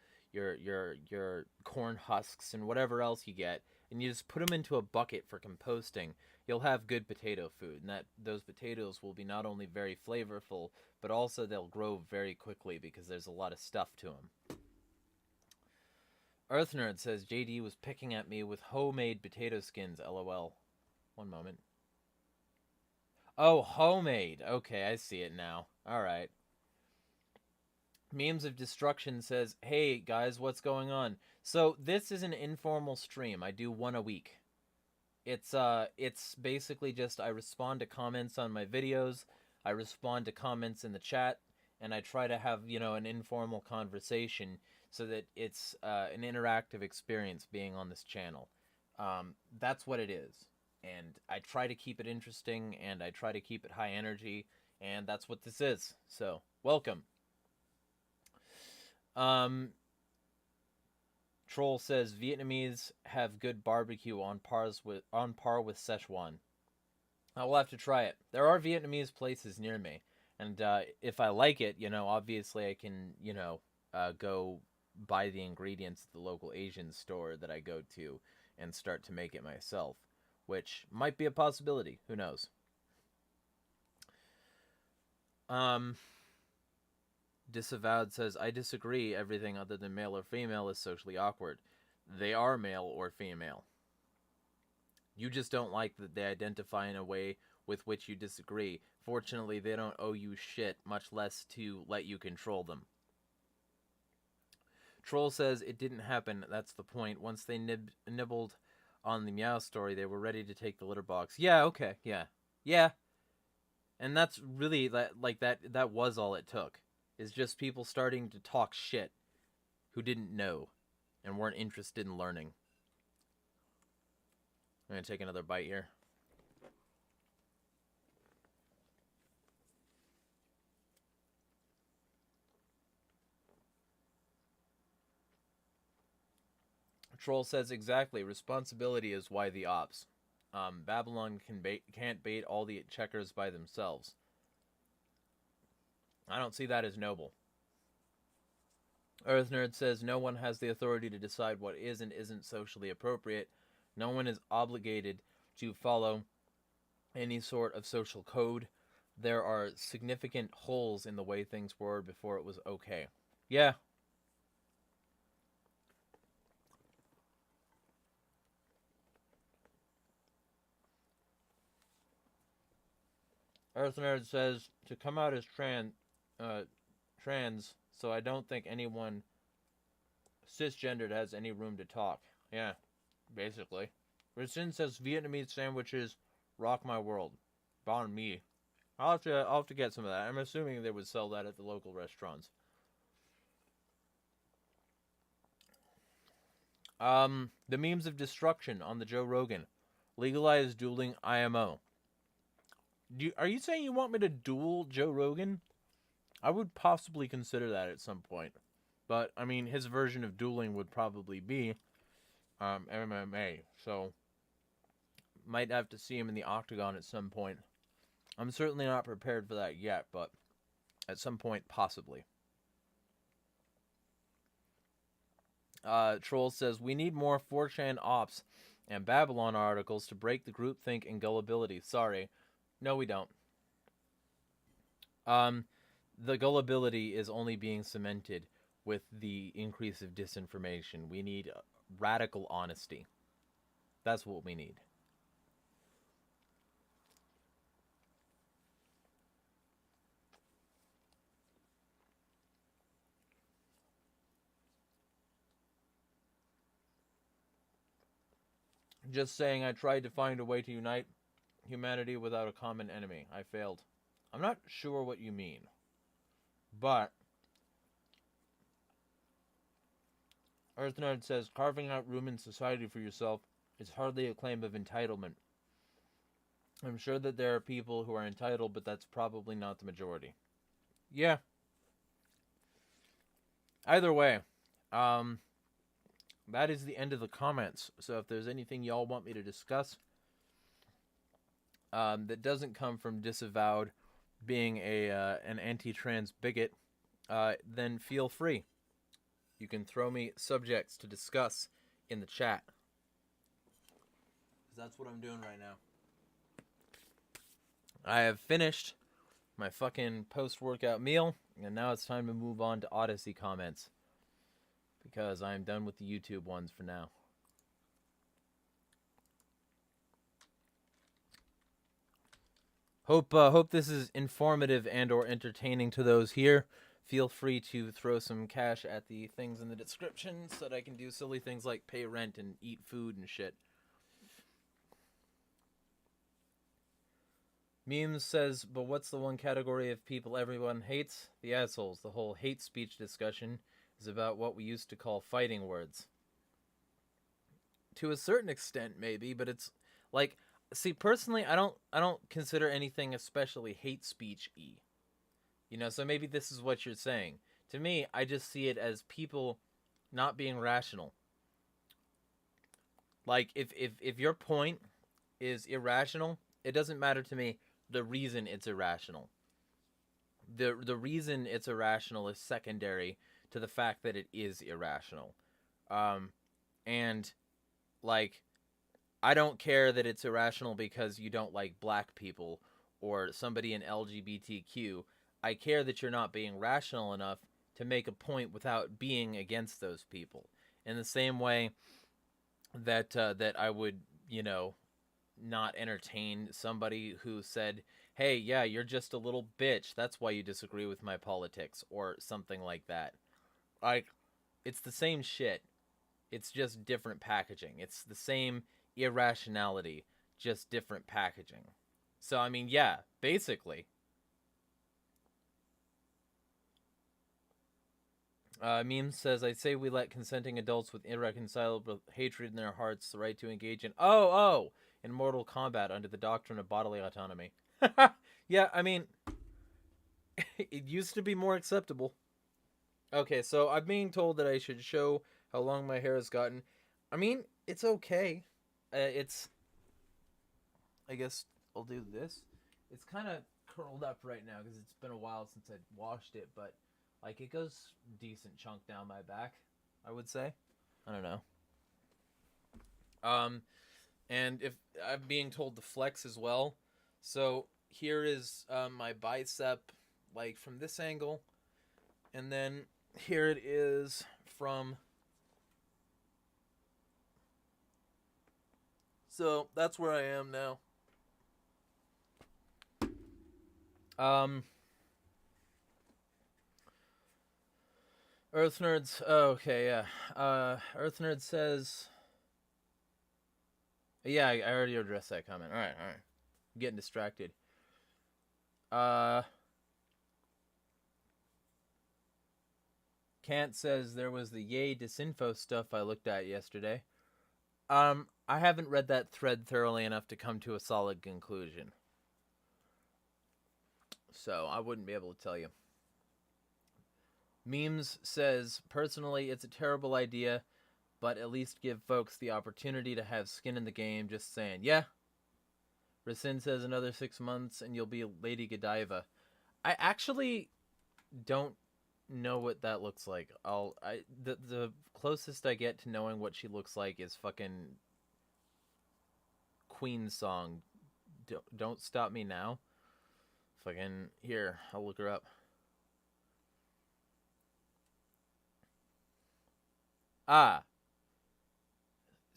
corn husks and whatever else you get, and you just put them into a bucket for composting, you'll have good potato food, and that those potatoes will be not only very flavorful, but also they'll grow very quickly because there's a lot of stuff to them. Earth Nerd says JD was picking at me with homemade potato skins, lol. One moment. Oh, homemade. Okay, I see it now. Alright. Memes of Destruction says, hey guys, what's going on? So this is an informal stream. I do one a week. It's basically just I respond to comments on my videos, I respond to comments in the chat, and I try to have, an informal conversation so that it's an interactive experience being on this channel. That's what it is. And I try to keep it interesting, and I try to keep it high energy, and that's what this is. So, welcome. Troll says Vietnamese have good barbecue on par with Szechuan. I will have to try it. There are Vietnamese places near me, and if I like it, obviously I can, go buy the ingredients at the local Asian store that I go to and start to make it myself, which might be a possibility. Who knows? Disavowed says, I disagree. Everything other than male or female is socially awkward. They are male or female. You just don't like that they identify in a way with which you disagree. Fortunately, they don't owe you shit, much less to let you control them. Troll says, it didn't happen, that's the point. Once they nibbled on the meow story, they were ready to take the litter box. Yeah, okay, yeah. Yeah. And that's really, that was all it took. Is just people starting to talk shit who didn't know and weren't interested in learning. I'm going to take another bite here. Troll says exactly. Responsibility is why the ops. Babylon can't bait all the checkers by themselves. I don't see that as noble. Earth Nerd says no one has the authority to decide what is and isn't socially appropriate. No one is obligated to follow any sort of social code. There are significant holes in the way things were before it was okay. Yeah. Earth Nerd says to come out as trans, so I don't think anyone cisgendered has any room to talk. Yeah, basically. Rasin says Vietnamese sandwiches rock my world. Bon me. I'll have to get some of that. I'm assuming they would sell that at the local restaurants. The memes of destruction on the Joe Rogan. Legalize dueling IMO. Are you saying you want me to duel Joe Rogan? I would possibly consider that at some point. But, I mean, his version of dueling would probably be MMA. So, might have to see him in the octagon at some point. I'm certainly not prepared for that yet, but at some point, possibly. Troll says, we need more 4chan ops and Babylon articles to break the groupthink and gullibility. Sorry. No, we don't. The gullibility is only being cemented with the increase of disinformation. We need radical honesty. That's what we need. Just saying, I tried to find a way to unite humanity without a common enemy. I failed. I'm not sure what you mean. But Earthnerd says, carving out room in society for yourself is hardly a claim of entitlement. I'm sure that there are people who are entitled, but that's probably not the majority. Yeah. Either way, that is the end of the comments. So if there's anything y'all want me to discuss that doesn't come from Disavowed being an anti-trans bigot, then feel free. You can throw me subjects to discuss in the chat. That's what I'm doing right now. I have finished my fucking post-workout meal, and now it's time to move on to Odyssey comments. Because I'm done with the YouTube ones for now. Hope this is informative and or entertaining to those here. Feel free to throw some cash at the things in the description so that I can do silly things like pay rent and eat food and shit. Memes says, but what's the one category of people everyone hates? The assholes. The whole hate speech discussion is about what we used to call fighting words. To a certain extent, maybe, but it's like, see, personally, I don't consider anything especially hate speech-y. You know, so maybe this is what you're saying. To me, I just see it as people not being rational. Like, if your point is irrational, it doesn't matter to me the reason it's irrational. The reason it's irrational is secondary to the fact that it is irrational. And, like, I don't care that it's irrational because you don't like black people or somebody in LGBTQ. I care that you're not being rational enough to make a point without being against those people. In the same way that that I would, not entertain somebody who said, "Hey, yeah, you're just a little bitch. That's why you disagree with my politics," or something like that. Like, it's the same shit. It's just different packaging. It's the same irrationality, just different packaging. So, I mean, yeah, basically. Meme says, "I say we let consenting adults with irreconcilable hatred in their hearts the right to engage in Mortal Kombat under the doctrine of bodily autonomy." Yeah, I mean, it used to be more acceptable. Okay, so I'm being told that I should show how long my hair has gotten. I mean, it's okay. I guess I'll do this. It's kind of curled up right now because it's been a while since I washed it, but like it goes decent chunk down my back, I would say. I don't know. And if I'm being told to flex as well, so here is my bicep, like from this angle, and then here it is from. So that's where I am now. Earth Nerds. Oh, okay, yeah. Earth Nerd says. Yeah, I already addressed that comment. All right. I'm getting distracted. Kant says there was the yay disinfo stuff I looked at yesterday. I haven't read that thread thoroughly enough to come to a solid conclusion. So I wouldn't be able to tell you. Memes says, personally, it's a terrible idea, but at least give folks the opportunity to have skin in the game, just saying. Yeah. Rasin says another 6 months and you'll be Lady Godiva. I actually don't know what that looks like. The closest I get to knowing what she looks like is fucking Queen's song, Don't Stop Me Now. Fucking, here, I'll look her up.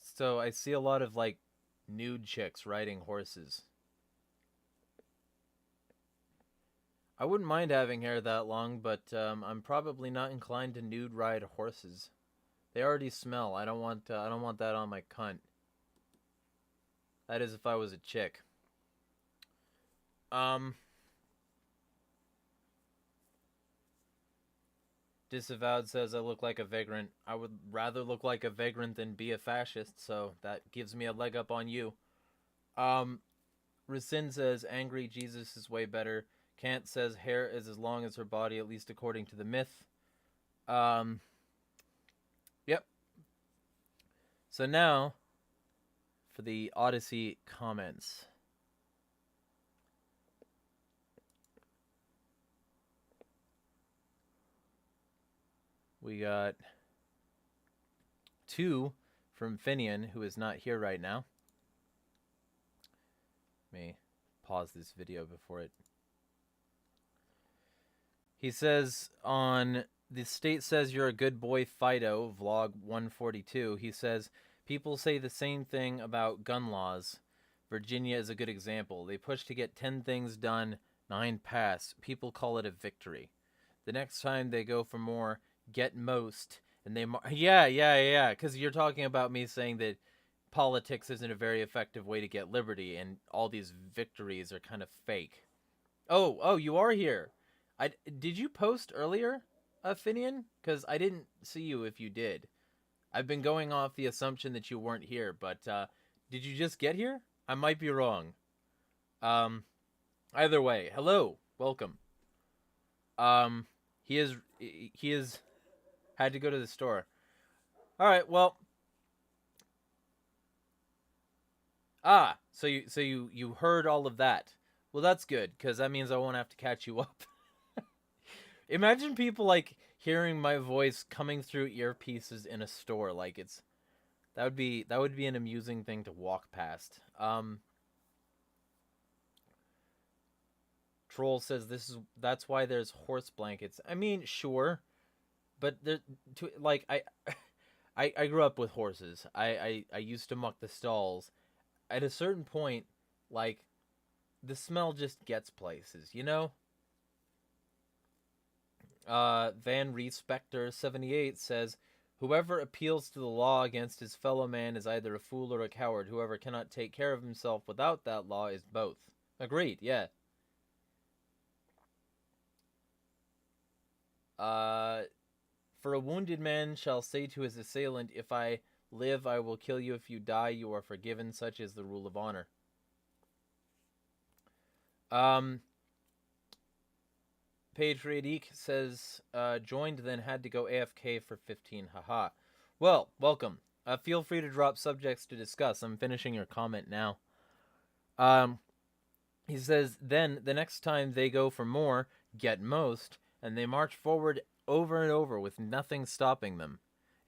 So I see a lot of, like, nude chicks riding horses. I wouldn't mind having hair that long, but I'm probably not inclined to nude ride horses. They already smell. I don't want that on my cunt. That is if I was a chick. Disavowed says I look like a vagrant. I would rather look like a vagrant than be a fascist, so that gives me a leg up on you. Rasin says angry Jesus is way better. Kant says hair is as long as her body, at least according to the myth. Yep. So now, for the Odyssey comments. We got 2 from Finian, who is not here right now. Let me pause this video before it. He says on The State Says You're a Good Boy Fido, vlog 142, he says, people say the same thing about gun laws. Virginia is a good example. They push to get 10 things done, 9 pass. People call it a victory. The next time they go for more, get most, and they yeah, because you're talking about me saying that politics isn't a very effective way to get liberty, and all these victories are kind of fake. Oh, you are here. Did you post earlier, Finian? Because I didn't see you if you did. I've been going off the assumption that you weren't here, but did you just get here? I might be wrong. Either way, hello, welcome. He is had to go to the store. All right, well, Ah, so you heard all of that. Well, that's good, because that means I won't have to catch you up. Imagine people, like, hearing my voice coming through earpieces in a store. Like, that would be an amusing thing to walk past. Troll says that's why there's horse blankets. I mean, sure, but like, I grew up with horses. I used to muck the stalls. At a certain point, like, the smell just gets places, you know? Van Respector 78 says, whoever appeals to the law against his fellow man is either a fool or a coward. Whoever cannot take care of himself without that law is both. Agreed, yeah. For a wounded man shall say to his assailant, if I live, I will kill you. If you die, you are forgiven. Such is the rule of honor. Patriot Eek says, joined, then had to go AFK for 15. Haha. Well, welcome. Feel free to drop subjects to discuss. I'm finishing your comment now. He says, then, the next time they go for more, get most, and they march forward over and over with nothing stopping them.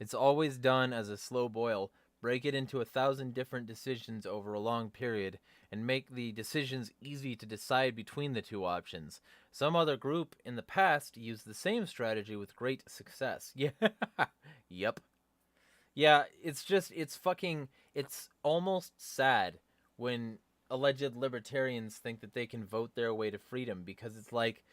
It's always done as a slow boil. Break it into 1,000 different decisions over a long period, and make the decisions easy to decide between the two options. Some other group in the past used the same strategy with great success. Yeah. Yep. Yeah, it's almost sad when alleged libertarians think that they can vote their way to freedom, because it's like,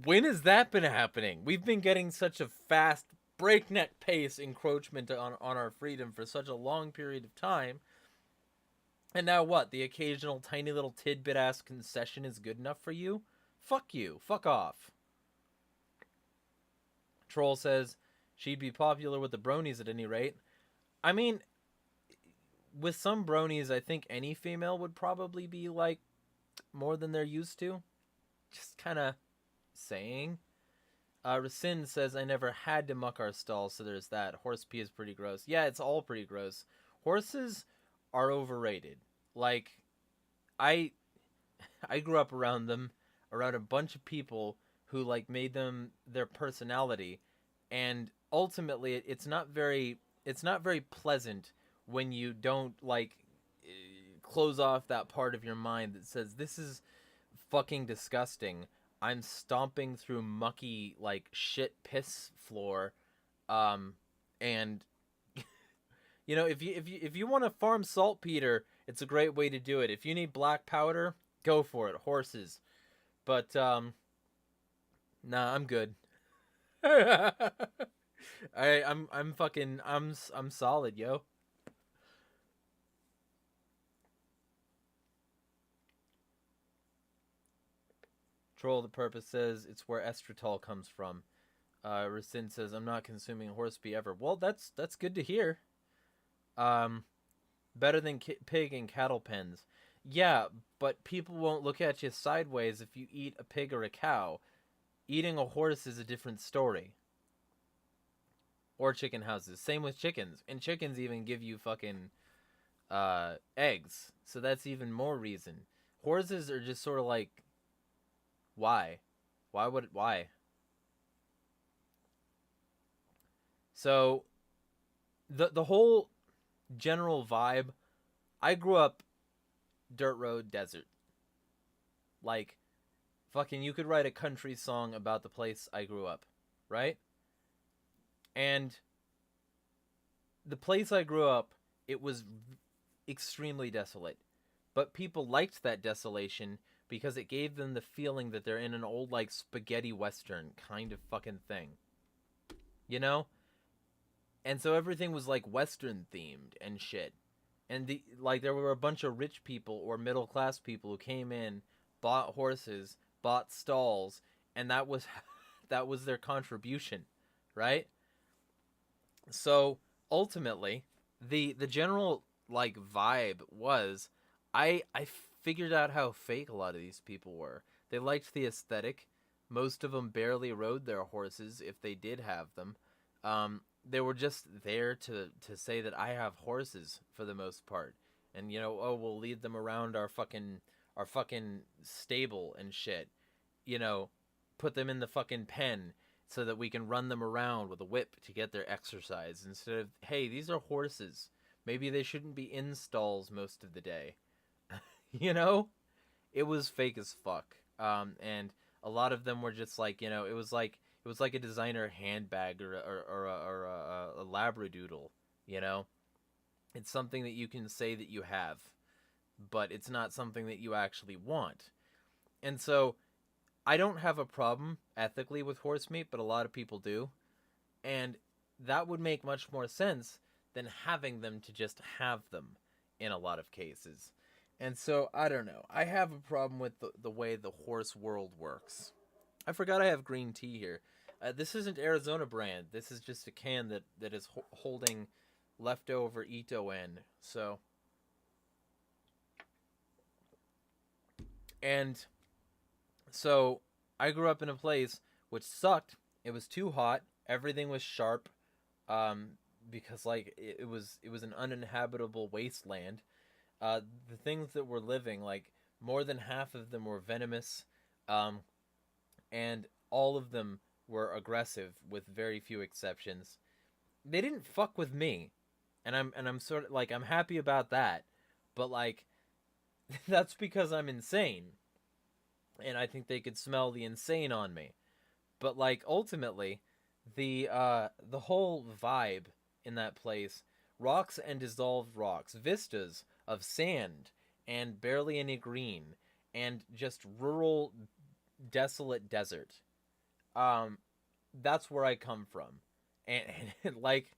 when has that been happening? We've been getting such a fast, breakneck pace encroachment on our freedom for such a long period of time. And now what? The occasional tiny little tidbit ass concession is good enough for you? Fuck you. Fuck off. Troll says, she'd be popular with the bronies at any rate. I mean, with some bronies, I think any female would probably be, like, more than they're used to. Just kind of saying. Rescind says, I never had to muck our stalls, so there's that. Horse pee is pretty gross. Yeah, it's all pretty gross. Horses are overrated. Like, I grew up around them, around a bunch of people who, like, made them their personality, and ultimately it's not very pleasant when you don't, like, close off that part of your mind that says, this is fucking disgusting. I'm stomping through mucky, like, shit piss floor, and you know, if you want to farm saltpeter, it's a great way to do it. If you need black powder, go for it. Horses. But nah, I'm good. I'm fucking I'm solid, yo. Troll the Purpose says it's where estrotol comes from. Rescind says, I'm not consuming horse pee ever. Well, that's good to hear. Better than pig and cattle pens. Yeah, but people won't look at you sideways if you eat a pig or a cow. Eating a horse is a different story. Or chicken houses. Same with chickens. And chickens even give you fucking eggs. So that's even more reason. Horses are just sort of like, why? Why? So the whole general vibe, I grew up dirt road desert. Like, fucking, you could write a country song about the place I grew up, right? And the place I grew up, it was extremely desolate. But people liked that desolation because it gave them the feeling that they're in an old, like, spaghetti western kind of fucking thing. You know? And so everything was, like, western themed and shit. And there were a bunch of rich people or middle class people who came in, bought horses, bought stalls, and that was their contribution, right? So ultimately, the general, like, vibe was, I figured out how fake a lot of these people were. They liked the aesthetic. Most of them barely rode their horses if they did have them. They were just there to say that I have horses for the most part. and oh, we'll lead them around our fucking stable and shit. You know, put them in the fucking pen so that we can run them around with a whip to get their exercise instead of, hey, these are horses. Maybe they shouldn't be in stalls most of the day. you know? It was fake as fuck. And a lot of them were just like, it was like a designer handbag or a labradoodle, you know? It's something that you can say that you have, but it's not something that you actually want. And so I don't have a problem ethically with horse meat, but a lot of people do. And that would make much more sense than having them to just have them in a lot of cases. And so, I don't know. I have a problem with the way the horse world works. I forgot I have green tea here. This isn't Arizona brand. This is just a can that is holding leftover Ito in. So, and so I grew up in a place which sucked. It was too hot. Everything was sharp. Because like it was an uninhabitable wasteland. The things that were living, like more than half of them were venomous, and all of them were aggressive, with very few exceptions. They didn't fuck with me, and I'm sort of like I'm happy about that, but like that's because I'm insane, and I think they could smell the insane on me. But like ultimately, the whole vibe in that place, rocks and dissolved rocks, vistas of sand and barely any green, and just rural desolate desert. Um that's where I come from. And like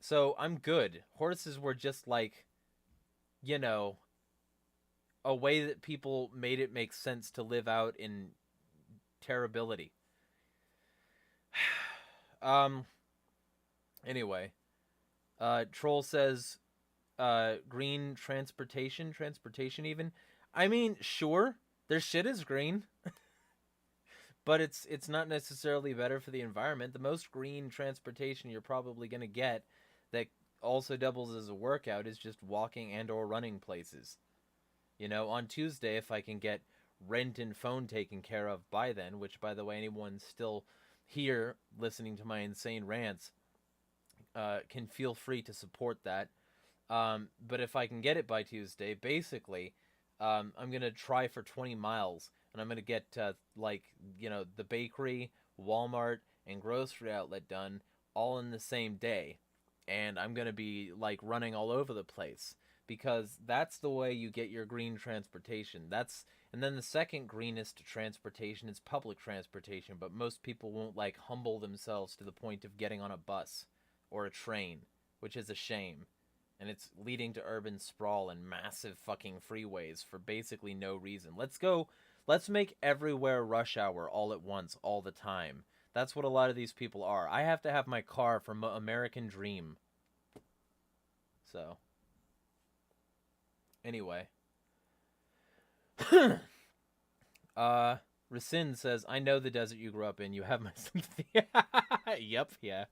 so I'm good. Horses were just like, you know, a way that people made it make sense to live out in terribility. um anyway, Troll says green transportation even. I mean, sure, their shit is green, but it's not necessarily better for the environment. The most green transportation you're probably going to get that also doubles as a workout is just walking and or running places. On Tuesday, if I can get rent and phone taken care of by then, which by the way, anyone still here listening to my insane rants can feel free to support that. But if I can get it by Tuesday, basically, I'm going to try for 20 miles, and I'm going to get, the bakery, Walmart, and grocery outlet done all in the same day. And I'm going to be, like, running all over the place, because that's the way you get your green transportation. And then the second greenest transportation is public transportation, but most people won't, like, humble themselves to the point of getting on a bus or a train, which is a shame. And it's leading to urban sprawl and massive fucking freeways for basically no reason. Let's make everywhere rush hour all at once, all the time. That's what a lot of these people are. I have to have my car for American Dream. So, anyway. Rescind says, I know the desert you grew up in. You have my sympathy. Yep, yeah.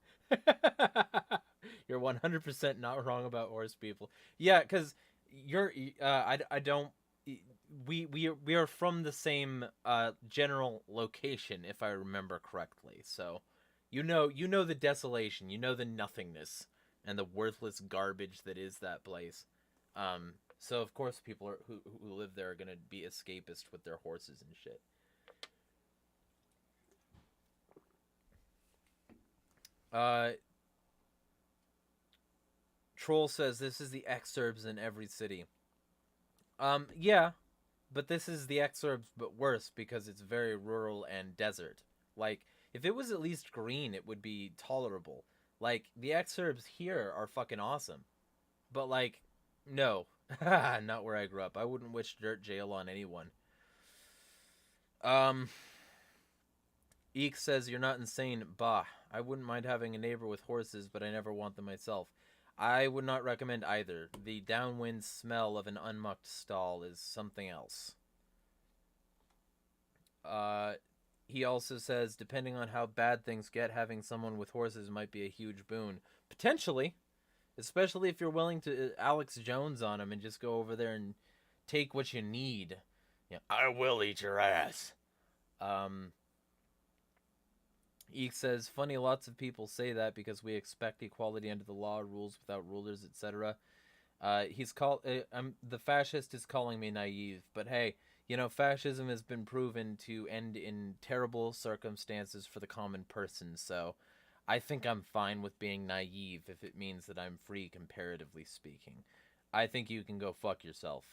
You're 100% not wrong about horse people. Yeah, because I don't, we are from the same general location, if I remember correctly. So, you know the desolation, you know the nothingness, and the worthless garbage that is that place. So of course people who live there are gonna be escapist with their horses and shit. Troll says this is the exurbs in every city. Yeah, but this is the exurbs but worse because it's very rural and desert. Like, if it was at least green, it would be tolerable. Like, the exurbs here are fucking awesome. But, like, no. Not where I grew up. I wouldn't wish dirt jail on anyone. Eek says, you're not insane. Bah. I wouldn't mind having a neighbor with horses, but I never want them myself. I would not recommend either. The downwind smell of an unmucked stall is something else. He also says, depending on how bad things get, having someone with horses might be a huge boon. Potentially. especially if you're willing to Alex Jones on him and just go over there and take what you need. Yeah, I will eat your ass. Eek says, funny, lots of people say that because we expect equality under the law, rules without rulers, etc. The fascist is calling me naive, but hey, you know, fascism has been proven to end in terrible circumstances for the common person, so I think I'm fine with being naive if it means that I'm free, comparatively speaking. I think you can go fuck yourself.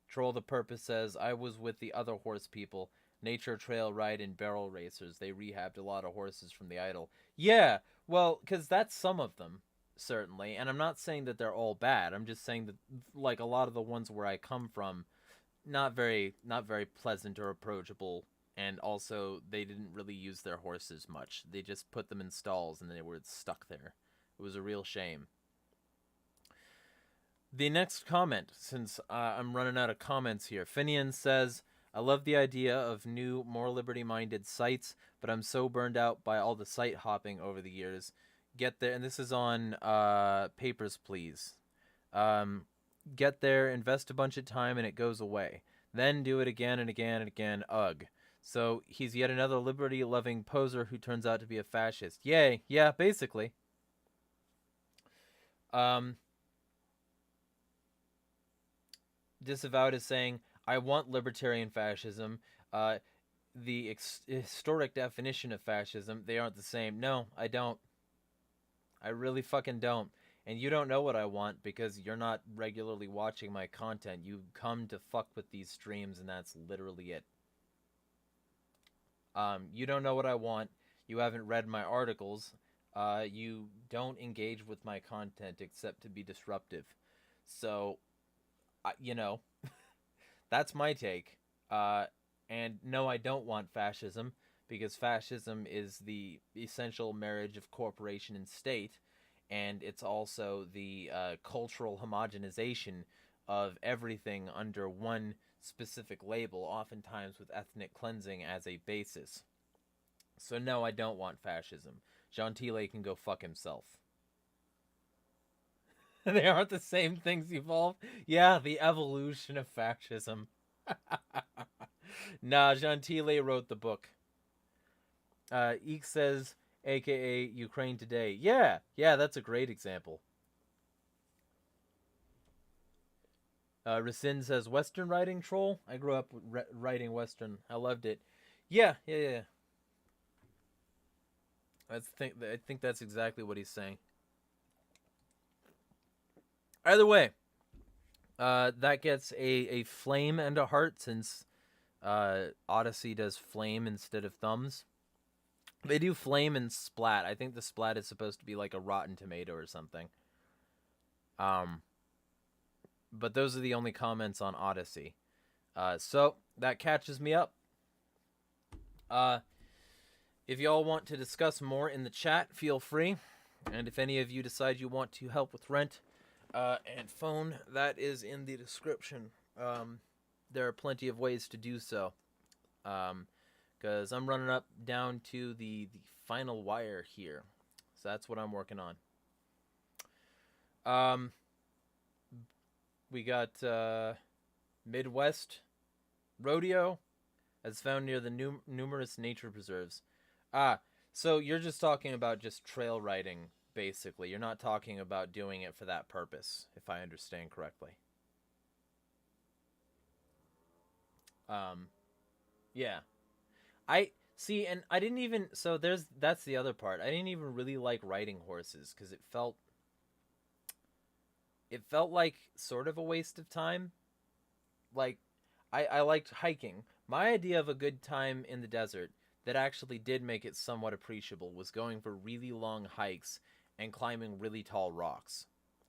Troll the Purpose says, I was with the other horse people, nature trail ride and barrel racers. They rehabbed a lot of horses from the idle. Yeah, well, because that's some of them, certainly. And I'm not saying that they're all bad. I'm just saying that, like, a lot of the ones where I come from, not very pleasant or approachable. And also, they didn't really use their horses much. They just put them in stalls and they were stuck there. It was a real shame. The next comment, since I'm running out of comments here, Finian says, I love the idea of new, more liberty-minded sites, but I'm so burned out by all the site hopping over the years. Get there, and this is on Papers, Please. Get there, invest a bunch of time, and it goes away. Then do it again and again and again. Ugh. So he's yet another liberty-loving poser who turns out to be a fascist. Yay. Yeah, basically. Disavowed is saying, I want libertarian fascism. The historic definition of fascism, they aren't the same. No, I don't. I really fucking don't. And you don't know what I want because you're not regularly watching my content. You come to fuck with these streams and that's literally it. You don't know what I want. You haven't read my articles. You don't engage with my content except to be disruptive. So, you know, that's my take. And no, I don't want fascism, because fascism is the essential marriage of corporation and state, and it's also the cultural homogenization of everything under one specific label, oftentimes with ethnic cleansing as a basis. So no, I don't want fascism. Gentile can go fuck himself. They aren't the same things evolved? Yeah, the evolution of fascism. Nah, Gentile wrote the book. Eek says, aka Ukraine Today. Yeah, that's a great example. Rescind says, Western writing troll? I grew up writing Western. I loved it. Yeah. I think that's exactly what he's saying. Either way, that gets a flame and a heart, since Odyssey does flame instead of thumbs. They do flame and splat. I think the splat is supposed to be like a rotten tomato or something. But those are the only comments on Odyssey. So that catches me up. If y'all want to discuss more in the chat, feel free. And if any of you decide you want to help with rent and phone, that is in the description. There are plenty of ways to do so. Because I'm running up down to the final wire here. So that's what I'm working on. We got Midwest Rodeo, as found near the numerous nature preserves. So you're just talking about just trail riding, basically. You're not talking about doing it for that purpose, if I understand correctly. Yeah. I see, and I didn't even, so that's the other part. I didn't even really like riding horses, because it felt like sort of a waste of time. Like, I liked hiking. My idea of a good time in the desert that actually did make it somewhat appreciable was going for really long hikes and climbing really tall rocks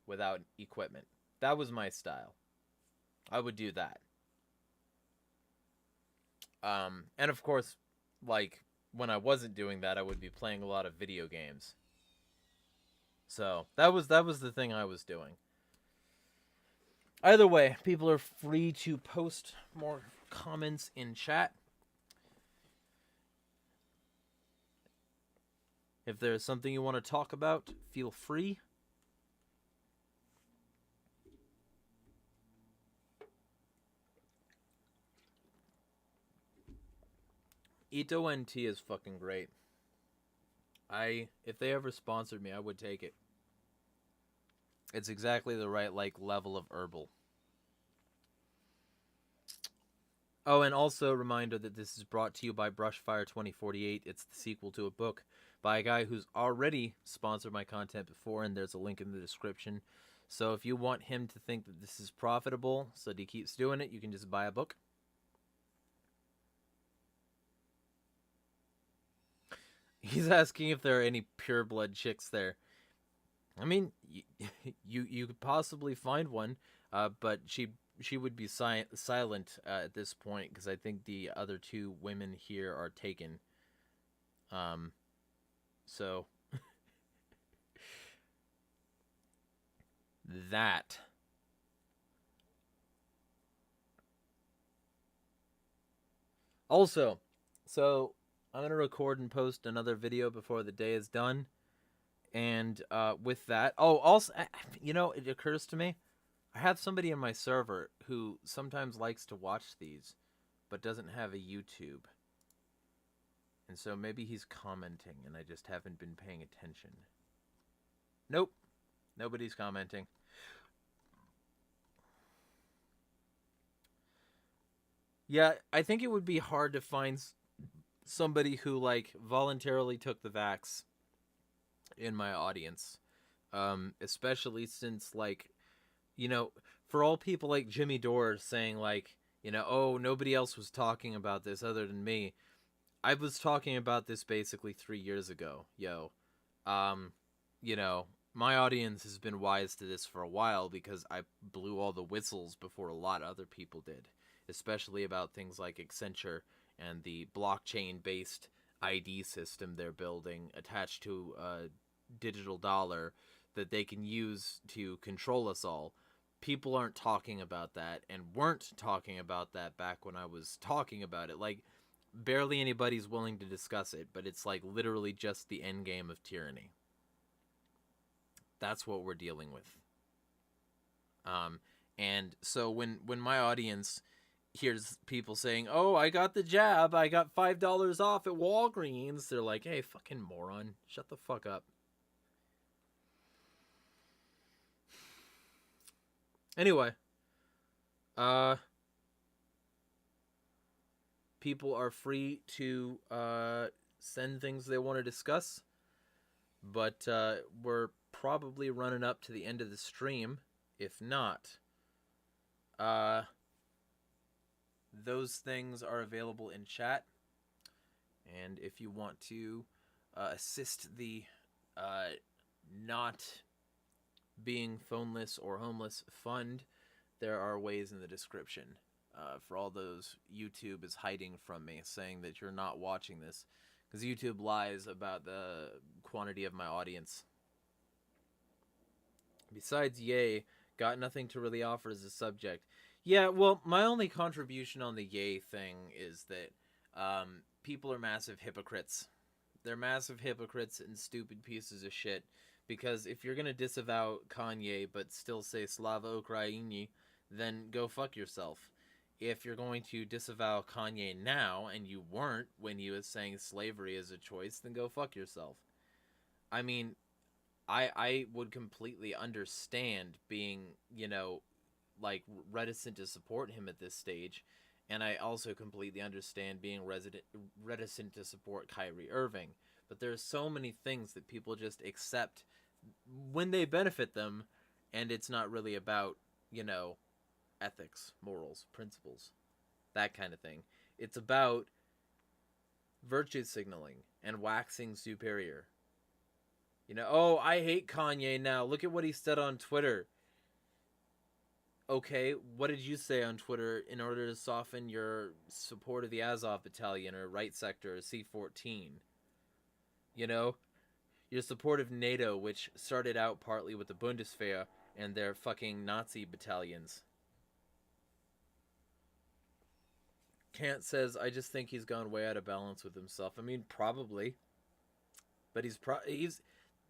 without equipment. That was my style. I would do that. And of course, like, when I wasn't doing that, I would be playing a lot of video games. So that was the thing I was doing. Either way, people are free to post more comments in chat. If there's something you want to talk about, feel free. Ito NT is fucking great. If they ever sponsored me, I would take it. It's exactly the right level of herbal. Oh, and also a reminder that this is brought to you by BRUSHFIRE 2048. It's the sequel to a book by a guy who's already sponsored my content before, and there's a link in the description. So if you want him to think that this is profitable so that he keeps doing it, you can just buy a book. He's asking if there are any pure blood chicks there. I mean, you could possibly find one, but she would be silent at this point because I think the other two women here are taken. So that. Also, so I'm gonna record and post another video before the day is done, and with that, also, it occurs to me, I have somebody in my server who sometimes likes to watch these, but doesn't have a YouTube. And so maybe he's commenting and I just haven't been paying attention. Nope. Nobody's commenting. Yeah, I think it would be hard to find somebody who, voluntarily took the vax in my audience. Especially since, for all people like Jimmy Dore saying, oh, nobody else was talking about this other than me. I was talking about this basically 3 years ago, my audience has been wise to this for a while because I blew all the whistles before a lot of other people did, especially about things like Accenture and the blockchain-based ID system they're building attached to a digital dollar that they can use to control us all. People aren't talking about that and weren't talking about that back when I was talking about it. Barely anybody's willing to discuss it, but it's literally just the end game of tyranny. That's what we're dealing with. And so when my audience hears people saying, oh, I got the jab, I got $5 off at Walgreens, they're like, hey, fucking moron, shut the fuck up. Anyway, people are free to send things they want to discuss, but we're probably running up to the end of the stream. If not, those things are available in chat, and if you want to assist the not being phoneless or homeless fund, there are ways in the description. For all those YouTube is hiding from me, saying that you're not watching this, because YouTube lies about the quantity of my audience. Besides, yay, got nothing to really offer as a subject. Yeah, well, my only contribution on the yay thing is that people are massive hypocrites. They're massive hypocrites and stupid pieces of shit. Because if you're gonna disavow Kanye but still say Slava Ukraini, then go fuck yourself. If you're going to disavow Kanye now, and you weren't when he was saying slavery is a choice, then go fuck yourself. I mean, I would completely understand being, reticent to support him at this stage, and I also completely understand being reticent to support Kyrie Irving. But there's so many things that people just accept when they benefit them, and it's not really about, ethics, morals, principles, that kind of thing. It's about virtue signaling and waxing superior. Oh, I hate Kanye now. Look at what he said on Twitter. Okay, what did you say on Twitter in order to soften your support of the Azov Battalion or Right Sector or C-14? Your support of NATO, which started out partly with the Bundeswehr and their fucking Nazi battalions. Kant says, I just think he's gone way out of balance with himself. I mean, probably. But he's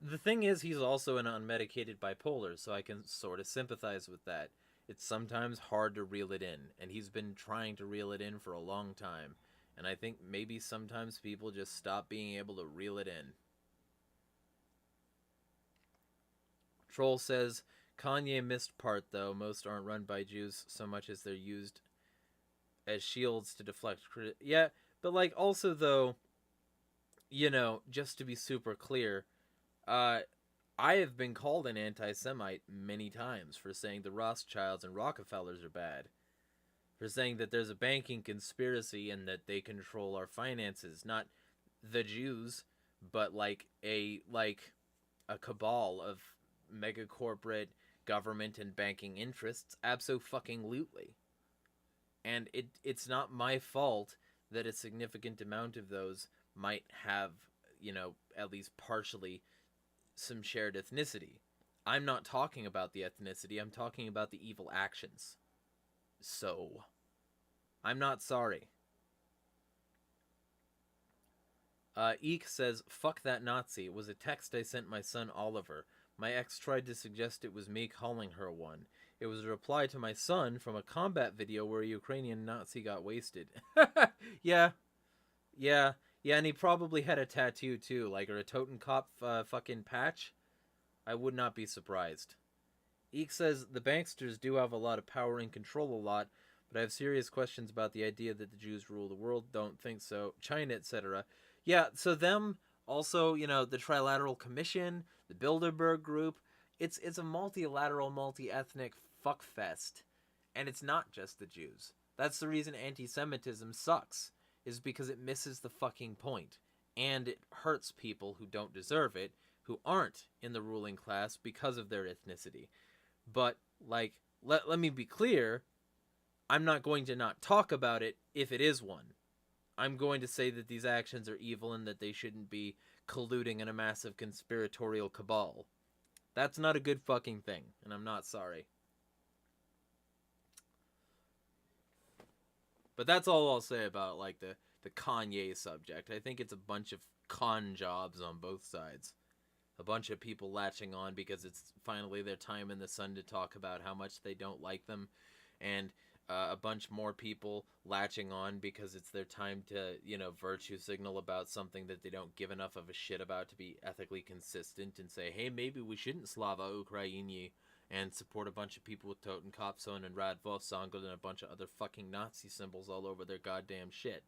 the thing is, he's also an unmedicated bipolar, so I can sort of sympathize with that. It's sometimes hard to reel it in, and he's been trying to reel it in for a long time. And I think maybe sometimes people just stop being able to reel it in. Troll says, Kanye missed part though. Most aren't run by Jews so much as they're used as shields to deflect yeah, but like also though, you know, just to be super clear, I have been called an anti-Semite many times for saying the Rothschilds and Rockefellers are bad. For saying that there's a banking conspiracy and that they control our finances. Not the Jews, but like a cabal of mega corporate government and banking interests. Abso-fucking-lutely. And it's not my fault that a significant amount of those might have, you know, at least partially some shared ethnicity. I'm not talking about the ethnicity, I'm talking about the evil actions. So, I'm not sorry. Eek says, fuck that Nazi. It was a text I sent my son Oliver. My ex tried to suggest it was me calling her one. It was a reply to my son from a combat video where a Ukrainian Nazi got wasted. Yeah, and he probably had a tattoo too, like, or a Totenkopf fucking patch. I would not be surprised. Eek says, the banksters do have a lot of power and control a lot, but I have serious questions about the idea that the Jews rule the world. Don't think so. China, etc. Yeah, so them, also, you know, the Trilateral Commission, the Bilderberg Group, it's a multilateral, multi-ethnic fuckfest. And it's not just the Jews. That's the reason anti-Semitism sucks, is because it misses the fucking point. And it hurts people who don't deserve it, who aren't in the ruling class because of their ethnicity. But, like, let me be clear, I'm not going to not talk about it if it is one. I'm going to say that these actions are evil and that they shouldn't be colluding in a massive conspiratorial cabal. That's not a good fucking thing, and I'm not sorry. But that's all I'll say about, like, the Kanye subject. I think it's a bunch of con jobs on both sides. A bunch of people latching on because it's finally their time in the sun to talk about how much they don't like them. And a bunch more people latching on because it's their time to, you know, virtue signal about something that they don't give enough of a shit about to be ethically consistent and say, hey, maybe we shouldn't Slava Ukraini and support a bunch of people with Totenkopfzone and Radvolfsangel and a bunch of other fucking Nazi symbols all over their goddamn shit.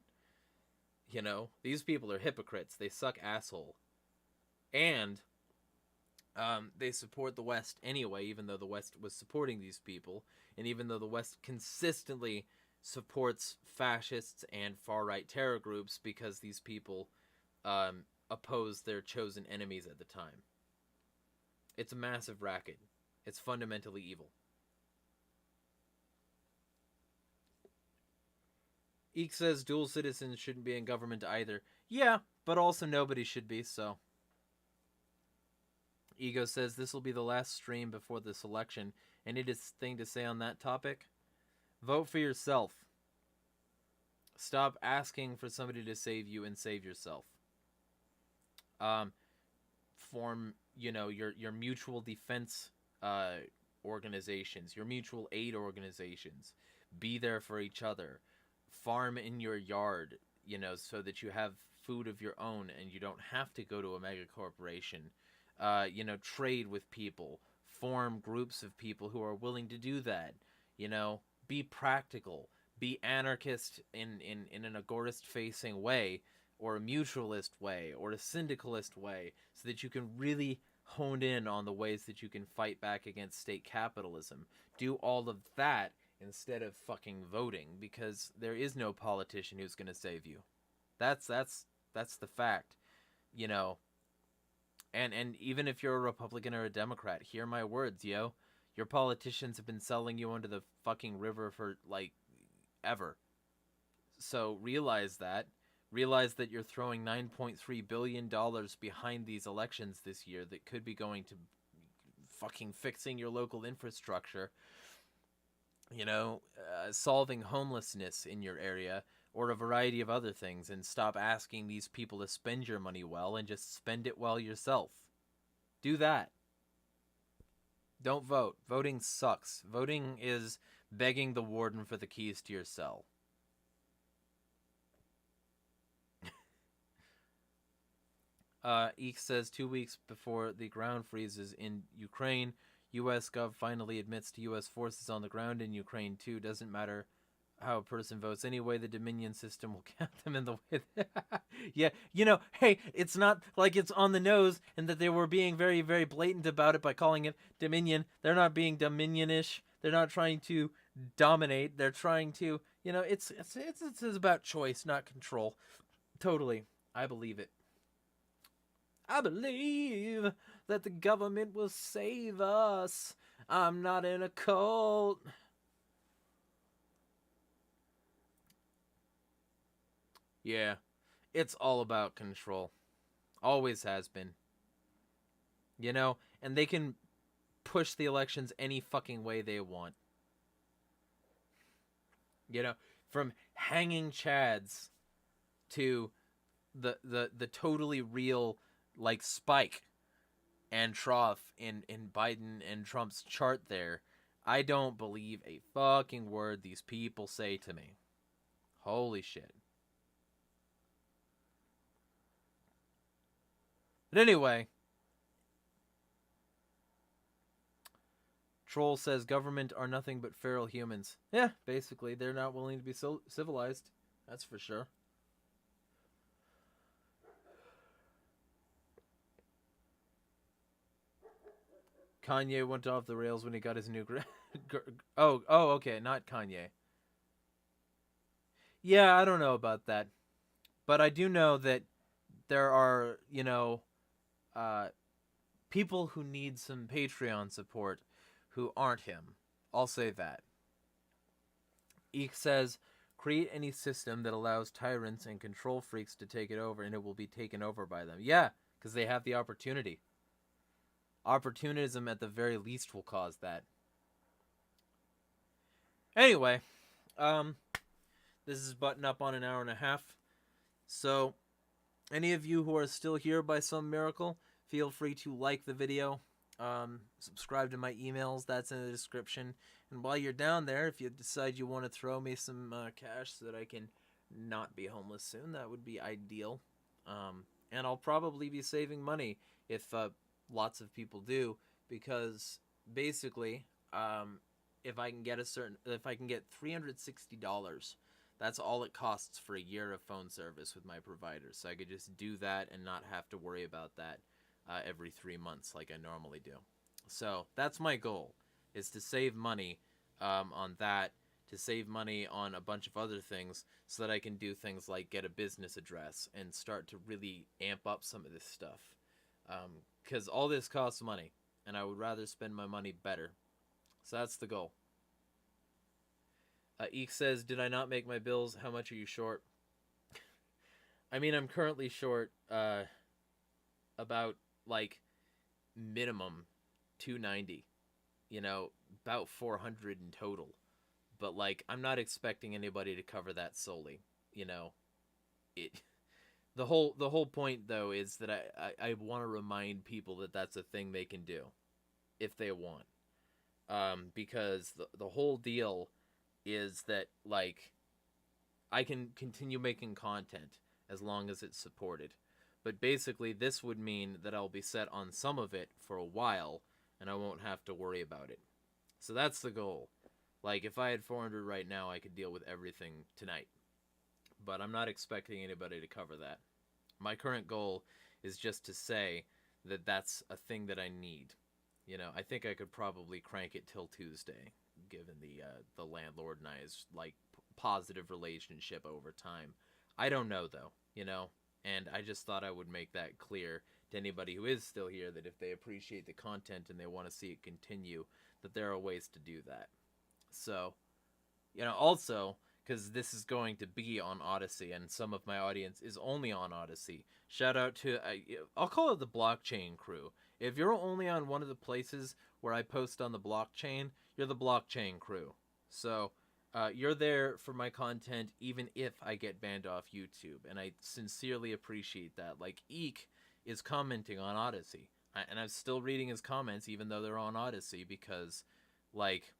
You know, these people are hypocrites. They suck asshole. And they support the West anyway, even though the West was supporting these people, and even though the West consistently supports fascists and far-right terror groups because these people oppose their chosen enemies at the time. It's a massive racket. It's fundamentally evil. Eek says dual citizens shouldn't be in government either. Yeah, but also nobody should be, so... Ego says this will be the last stream before this election. Any thing to say on that topic? Vote for yourself. Stop asking for somebody to save you and save yourself. Form, you know, your mutual defense organizations, your mutual aid organizations. Be there for each other. Farm in your yard, you know, so that you have food of your own and you don't have to go to a mega corporation. You know, trade with people, form groups of people who are willing to do that, you know, be practical, be anarchist in an agorist-facing way, or a mutualist way, or a syndicalist way, so that you can really hone in on the ways that you can fight back against state capitalism. Do all of that instead of fucking voting, because there is no politician who's going to save you. That's the fact, you know. And even if you're a Republican or a Democrat, hear my words, yo. Your politicians have been selling you under the fucking river for, like, ever. So realize that. Realize that you're throwing $9.3 billion behind these elections this year that could be going to fucking fixing your local infrastructure. You know, solving homelessness in your area, or a variety of other things, and stop asking these people to spend your money well and just spend it well yourself. Do that. Don't vote. Voting sucks. Voting is begging the warden for the keys to your cell. Eek says 2 weeks before the ground freezes in Ukraine, U.S. Gov finally admits to U.S. forces on the ground in Ukraine too. Doesn't matter how a person votes anyway. The Dominion system will count them in the way. Yeah, you know, hey, it's not like it's on the nose, and that they were being very, very blatant about it by calling it Dominion. They're not being Dominionish. They're not trying to dominate. They're trying to, you know, it's about choice, not control. Totally, I believe it. I believe that the government will save us. I'm not in a cult. Yeah, it's all about control. Always has been. You know, and they can push the elections any fucking way they want. You know, from hanging chads to the totally real like spike and trough in Biden and Trump's chart there. I don't believe a fucking word these people say to me. Holy shit. But anyway, Troll says government are nothing but feral humans. Yeah, basically, they're not willing to be civilized. That's for sure. Kanye went off the rails when he got his new oh, okay, not Kanye. Yeah, I don't know about that. But I do know that there are, you know, people who need some Patreon support who aren't him. I'll say that. Eek says, create any system that allows tyrants and control freaks to take it over, and it will be taken over by them. Yeah, because they have the opportunity. Opportunism at the very least will cause that. Anyway, this is button up on an hour and a half. So, any of you who are still here by some miracle, feel free to like the video, subscribe to my emails, that's in the description. And while you're down there, if you decide you want to throw me some cash so that I can not be homeless soon, that would be ideal. And I'll probably be saving money if lots of people do, because basically, if I can get $360, that's all it costs for a year of phone service with my provider. So I could just do that and not have to worry about that every 3 months like I normally do. So that's my goal, is to save money on that, to save money on a bunch of other things, so that I can do things like get a business address and start to really amp up some of this stuff. Because all this costs money, and I would rather spend my money better. So that's the goal. Eek says, did I not make my bills? How much are you short? I mean, I'm currently short about, like, minimum $290. You know, about $400 in total. But, like, I'm not expecting anybody to cover that solely. You know, the whole point, though, is that I want to remind people that that's a thing they can do if they want. Because the whole deal is that, like, I can continue making content as long as it's supported. But basically, this would mean that I'll be set on some of it for a while, and I won't have to worry about it. So that's the goal. Like, if I had 400 right now, I could deal with everything tonight. But I'm not expecting anybody to cover that. My current goal is just to say that that's a thing that I need. You know, I think I could probably crank it till Tuesday, given the landlord and I's, like, positive relationship over time. I don't know, though, you know? And I just thought I would make that clear to anybody who is still here, that if they appreciate the content and they want to see it continue, that there are ways to do that. So, you know, also, because this is going to be on Odyssey, and some of my audience is only on Odyssey, shout out to, I'll call it the blockchain crew. If you're only on one of the places where I post on the blockchain, you're the blockchain crew. So, you're there for my content even if I get banned off YouTube, and I sincerely appreciate that. Like, Eek is commenting on Odyssey, and I'm still reading his comments even though they're on Odyssey, because, like,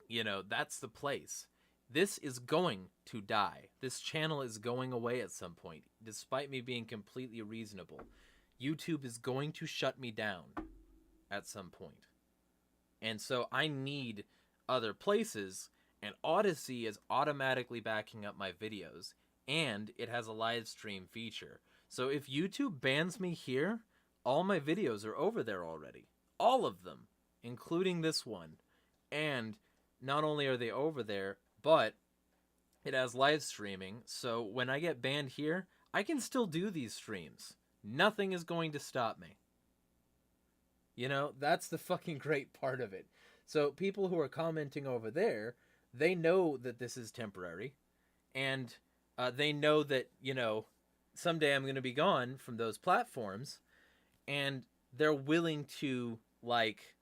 you know, that's the place. This is going to die. This channel is going away at some point, despite me being completely reasonable. YouTube is going to shut me down at some point. And so I need other places, and Odyssey is automatically backing up my videos, and it has a live stream feature. So if YouTube bans me here, all my videos are over there already. All of them, including this one. And not only are they over there, but it has live streaming, so when I get banned here, I can still do these streams. Nothing is going to stop me. You know, that's the fucking great part of it. So people who are commenting over there, they know that this is temporary, and they know that, you know, someday I'm going to be gone from those platforms, and they're willing to, like,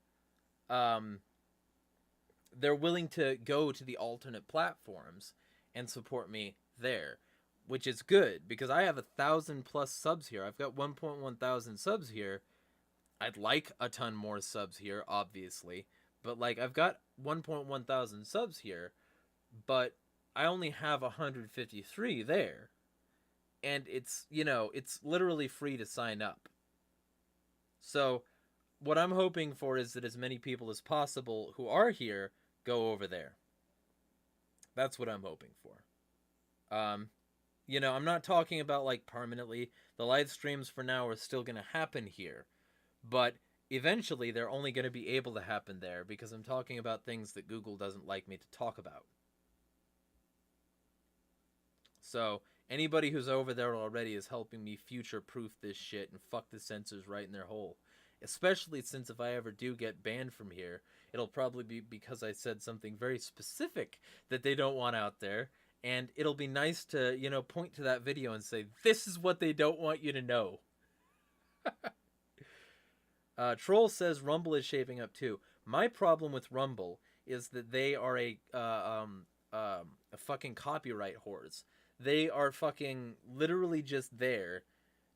they're willing to go to the alternate platforms and support me there, which is good, because I have 1,000+ subs here. I've got 1.1 thousand subs here. I'd like a ton more subs here, obviously, but, like, I've got 1.1 thousand subs here, but I only have 153 there, and it's, you know, it's literally free to sign up. So what I'm hoping for is that as many people as possible who are here go over there. That's what I'm hoping for. You know, I'm not talking about, like, permanently. The live streams for now are still going to happen here. But eventually they're only going to be able to happen there because I'm talking about things that Google doesn't like me to talk about. So anybody who's over there already is helping me future-proof this shit and fuck the censors right in their hole. Especially since if I ever do get banned from here, it'll probably be because I said something very specific that they don't want out there. And it'll be nice to, you know, point to that video and say, this is what they don't want you to know. Troll says Rumble is shaping up too. My problem with Rumble is that they are a fucking copyright whores. They are fucking literally just there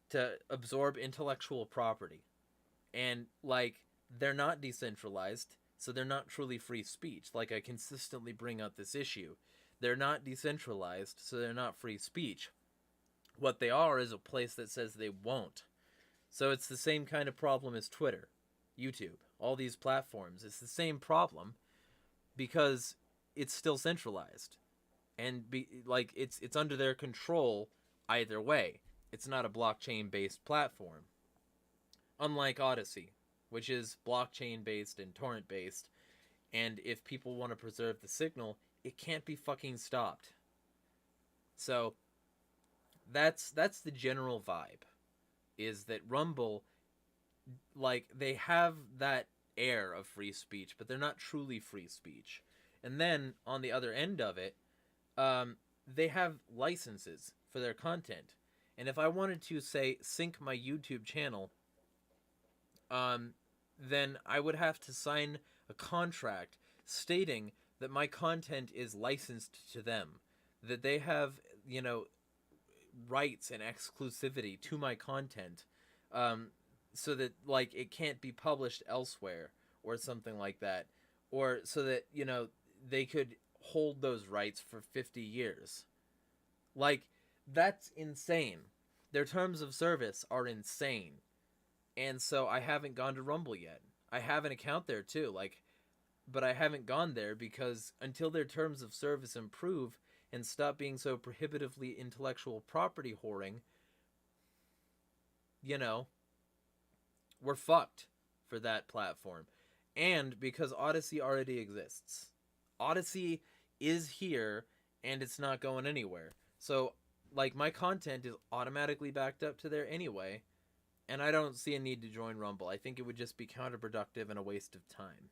to absorb intellectual property. And, like, they're not decentralized, so they're not truly free speech. Like, I consistently bring up this issue. They're not decentralized, so they're not free speech. What they are is a place that says they won't. So it's the same kind of problem as Twitter, YouTube, all these platforms. It's the same problem because it's still centralized. And, it's under their control either way. It's not a blockchain-based platform. Unlike Odyssey, which is blockchain-based and torrent-based, and if people want to preserve the signal, it can't be fucking stopped. So, that's the general vibe, is that Rumble, like, they have that air of free speech, but they're not truly free speech. And then, on the other end of it, they have licenses for their content. And if I wanted to, say, sync my YouTube channel, then I would have to sign a contract stating that my content is licensed to them, that they have, you know, rights and exclusivity to my content, so that, like, it can't be published elsewhere or something like that, or so that, you know, they could hold those rights for 50 years. Like, that's insane. Their terms of service are insane. And so I haven't gone to Rumble yet. I have an account there too, like, but I haven't gone there because until their terms of service improve and stop being so prohibitively intellectual property whoring, you know, we're fucked for that platform. And because Odyssey already exists. Odyssey is here and it's not going anywhere. So, like, my content is automatically backed up to there anyway. And I don't see a need to join Rumble. I think it would just be counterproductive and a waste of time.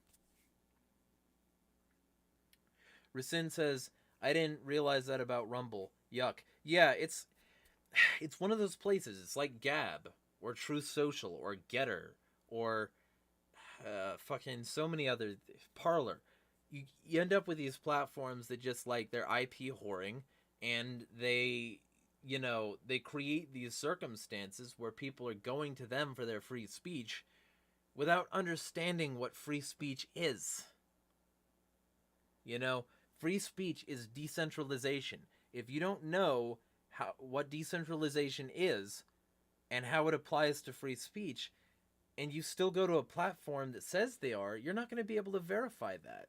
Rasin says, I didn't realize that about Rumble. Yuck. Yeah, it's one of those places. It's like Gab, or Truth Social, or Getter, or fucking so many other... Parler. You end up with these platforms that just, like, they're IP whoring, and they... you know, they create these circumstances where people are going to them for their free speech without understanding what free speech is. You know, Free speech is decentralization. If you don't know what decentralization is and how it applies to free speech, and you still go to a platform that says they are, you're not going to be able to verify that.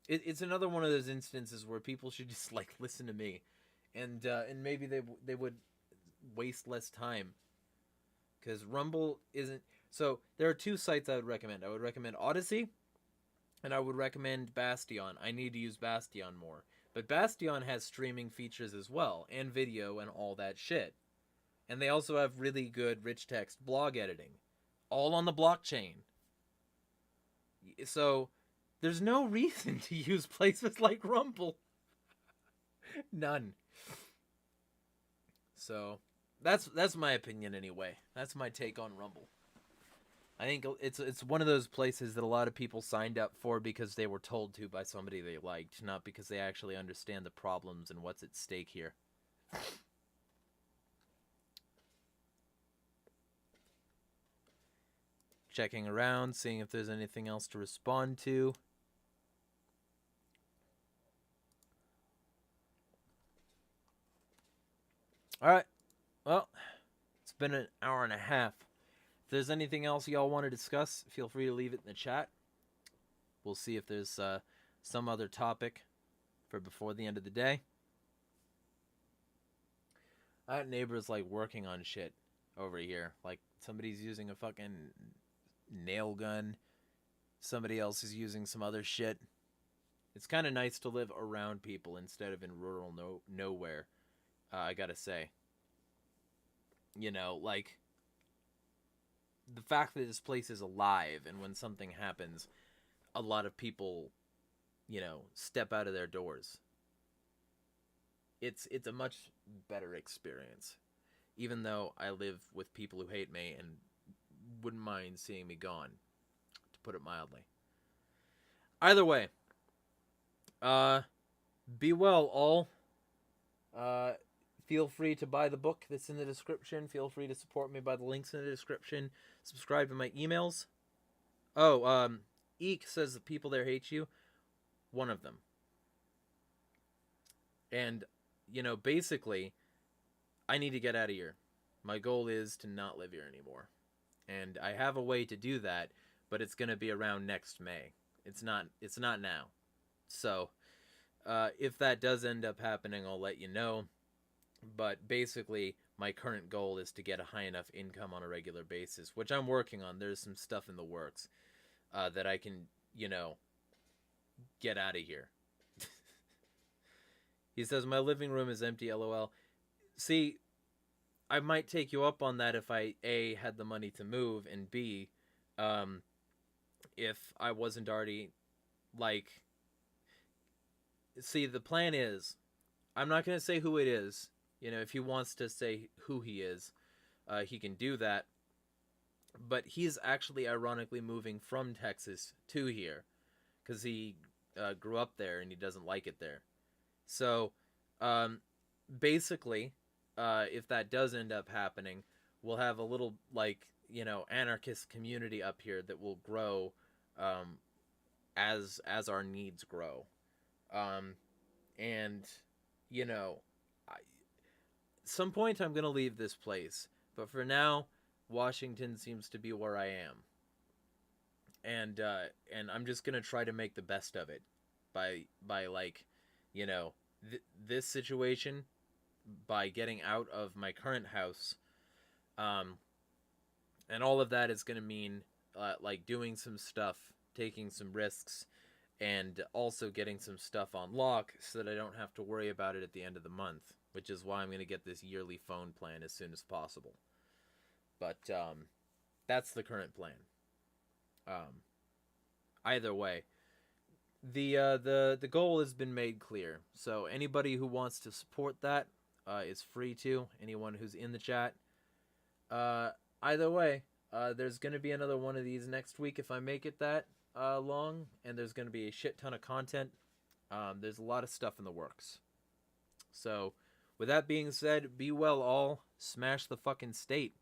It's another one of those instances where people should just like listen to me, and maybe they would waste less time, because Rumble isn't. So there are two sites I would recommend. I would recommend Odyssey, and I would recommend Bastion. I need to use Bastion more, but Bastion has streaming features as well, and video and all that shit. And they also have really good rich text blog editing, all on the blockchain. So there's no reason to use places like Rumble. None. So that's my opinion anyway. That's my take on Rumble. I think it's one of those places that a lot of people signed up for because they were told to by somebody they liked, not because they actually understand the problems and what's at stake here. Checking around, seeing if there's anything else to respond to. Alright, well, it's been an hour and a half. If there's anything else y'all want to discuss, feel free to leave it in the chat. We'll see if there's some other topic for before the end of the day. I have neighbors like working on shit over here. Like somebody's using a fucking nail gun. Somebody else is using some other shit. It's kind of nice to live around people instead of in rural nowhere. I gotta say. You know, like, the fact that this place is alive, and when something happens, a lot of people, you know, step out of their doors. It's a much better experience. Even though I live with people who hate me and wouldn't mind seeing me gone, to put it mildly. Either way, be well, all. Feel free to buy the book that's in the description. Feel free to support me by the links in the description. Subscribe to my emails. Oh, Eek says the people there hate you. One of them. And, you know, basically, I need to get out of here. My goal is to not live here anymore. And I have a way to do that, but it's going to be around next May. It's not now. So, if that does end up happening, I'll let you know. But basically, my current goal is to get a high enough income on a regular basis, which I'm working on. There's some stuff in the works that I can, you know, get out of here. He says, my living room is empty, LOL. See, I might take you up on that if I, A, had the money to move, and B, if I wasn't already, like... See, the plan is, I'm not going to say who it is. You know, if he wants to say who he is, he can do that. But he's actually ironically moving from Texas to here, because he grew up there and he doesn't like it there. So, basically, if that does end up happening, we'll have a little, like, you know, anarchist community up here that will grow as our needs grow. And, you know, some point I'm going to leave this place. But for now, Washington seems to be where I am. And I'm just going to try to make the best of it by like, you know, this situation, by getting out of my current house. And all of that is going to mean, like, doing some stuff, taking some risks, and also getting some stuff on lock so that I don't have to worry about it at the end of the month, which is why I'm going to get this yearly phone plan as soon as possible. But that's the current plan. Either way, the goal has been made clear. So anybody who wants to support that is free to. Anyone who's in the chat. Either way, there's going to be another one of these next week if I make it that long, and there's going to be a shit ton of content. There's a lot of stuff in the works. So, with that being said, be well all. Smash the fucking state.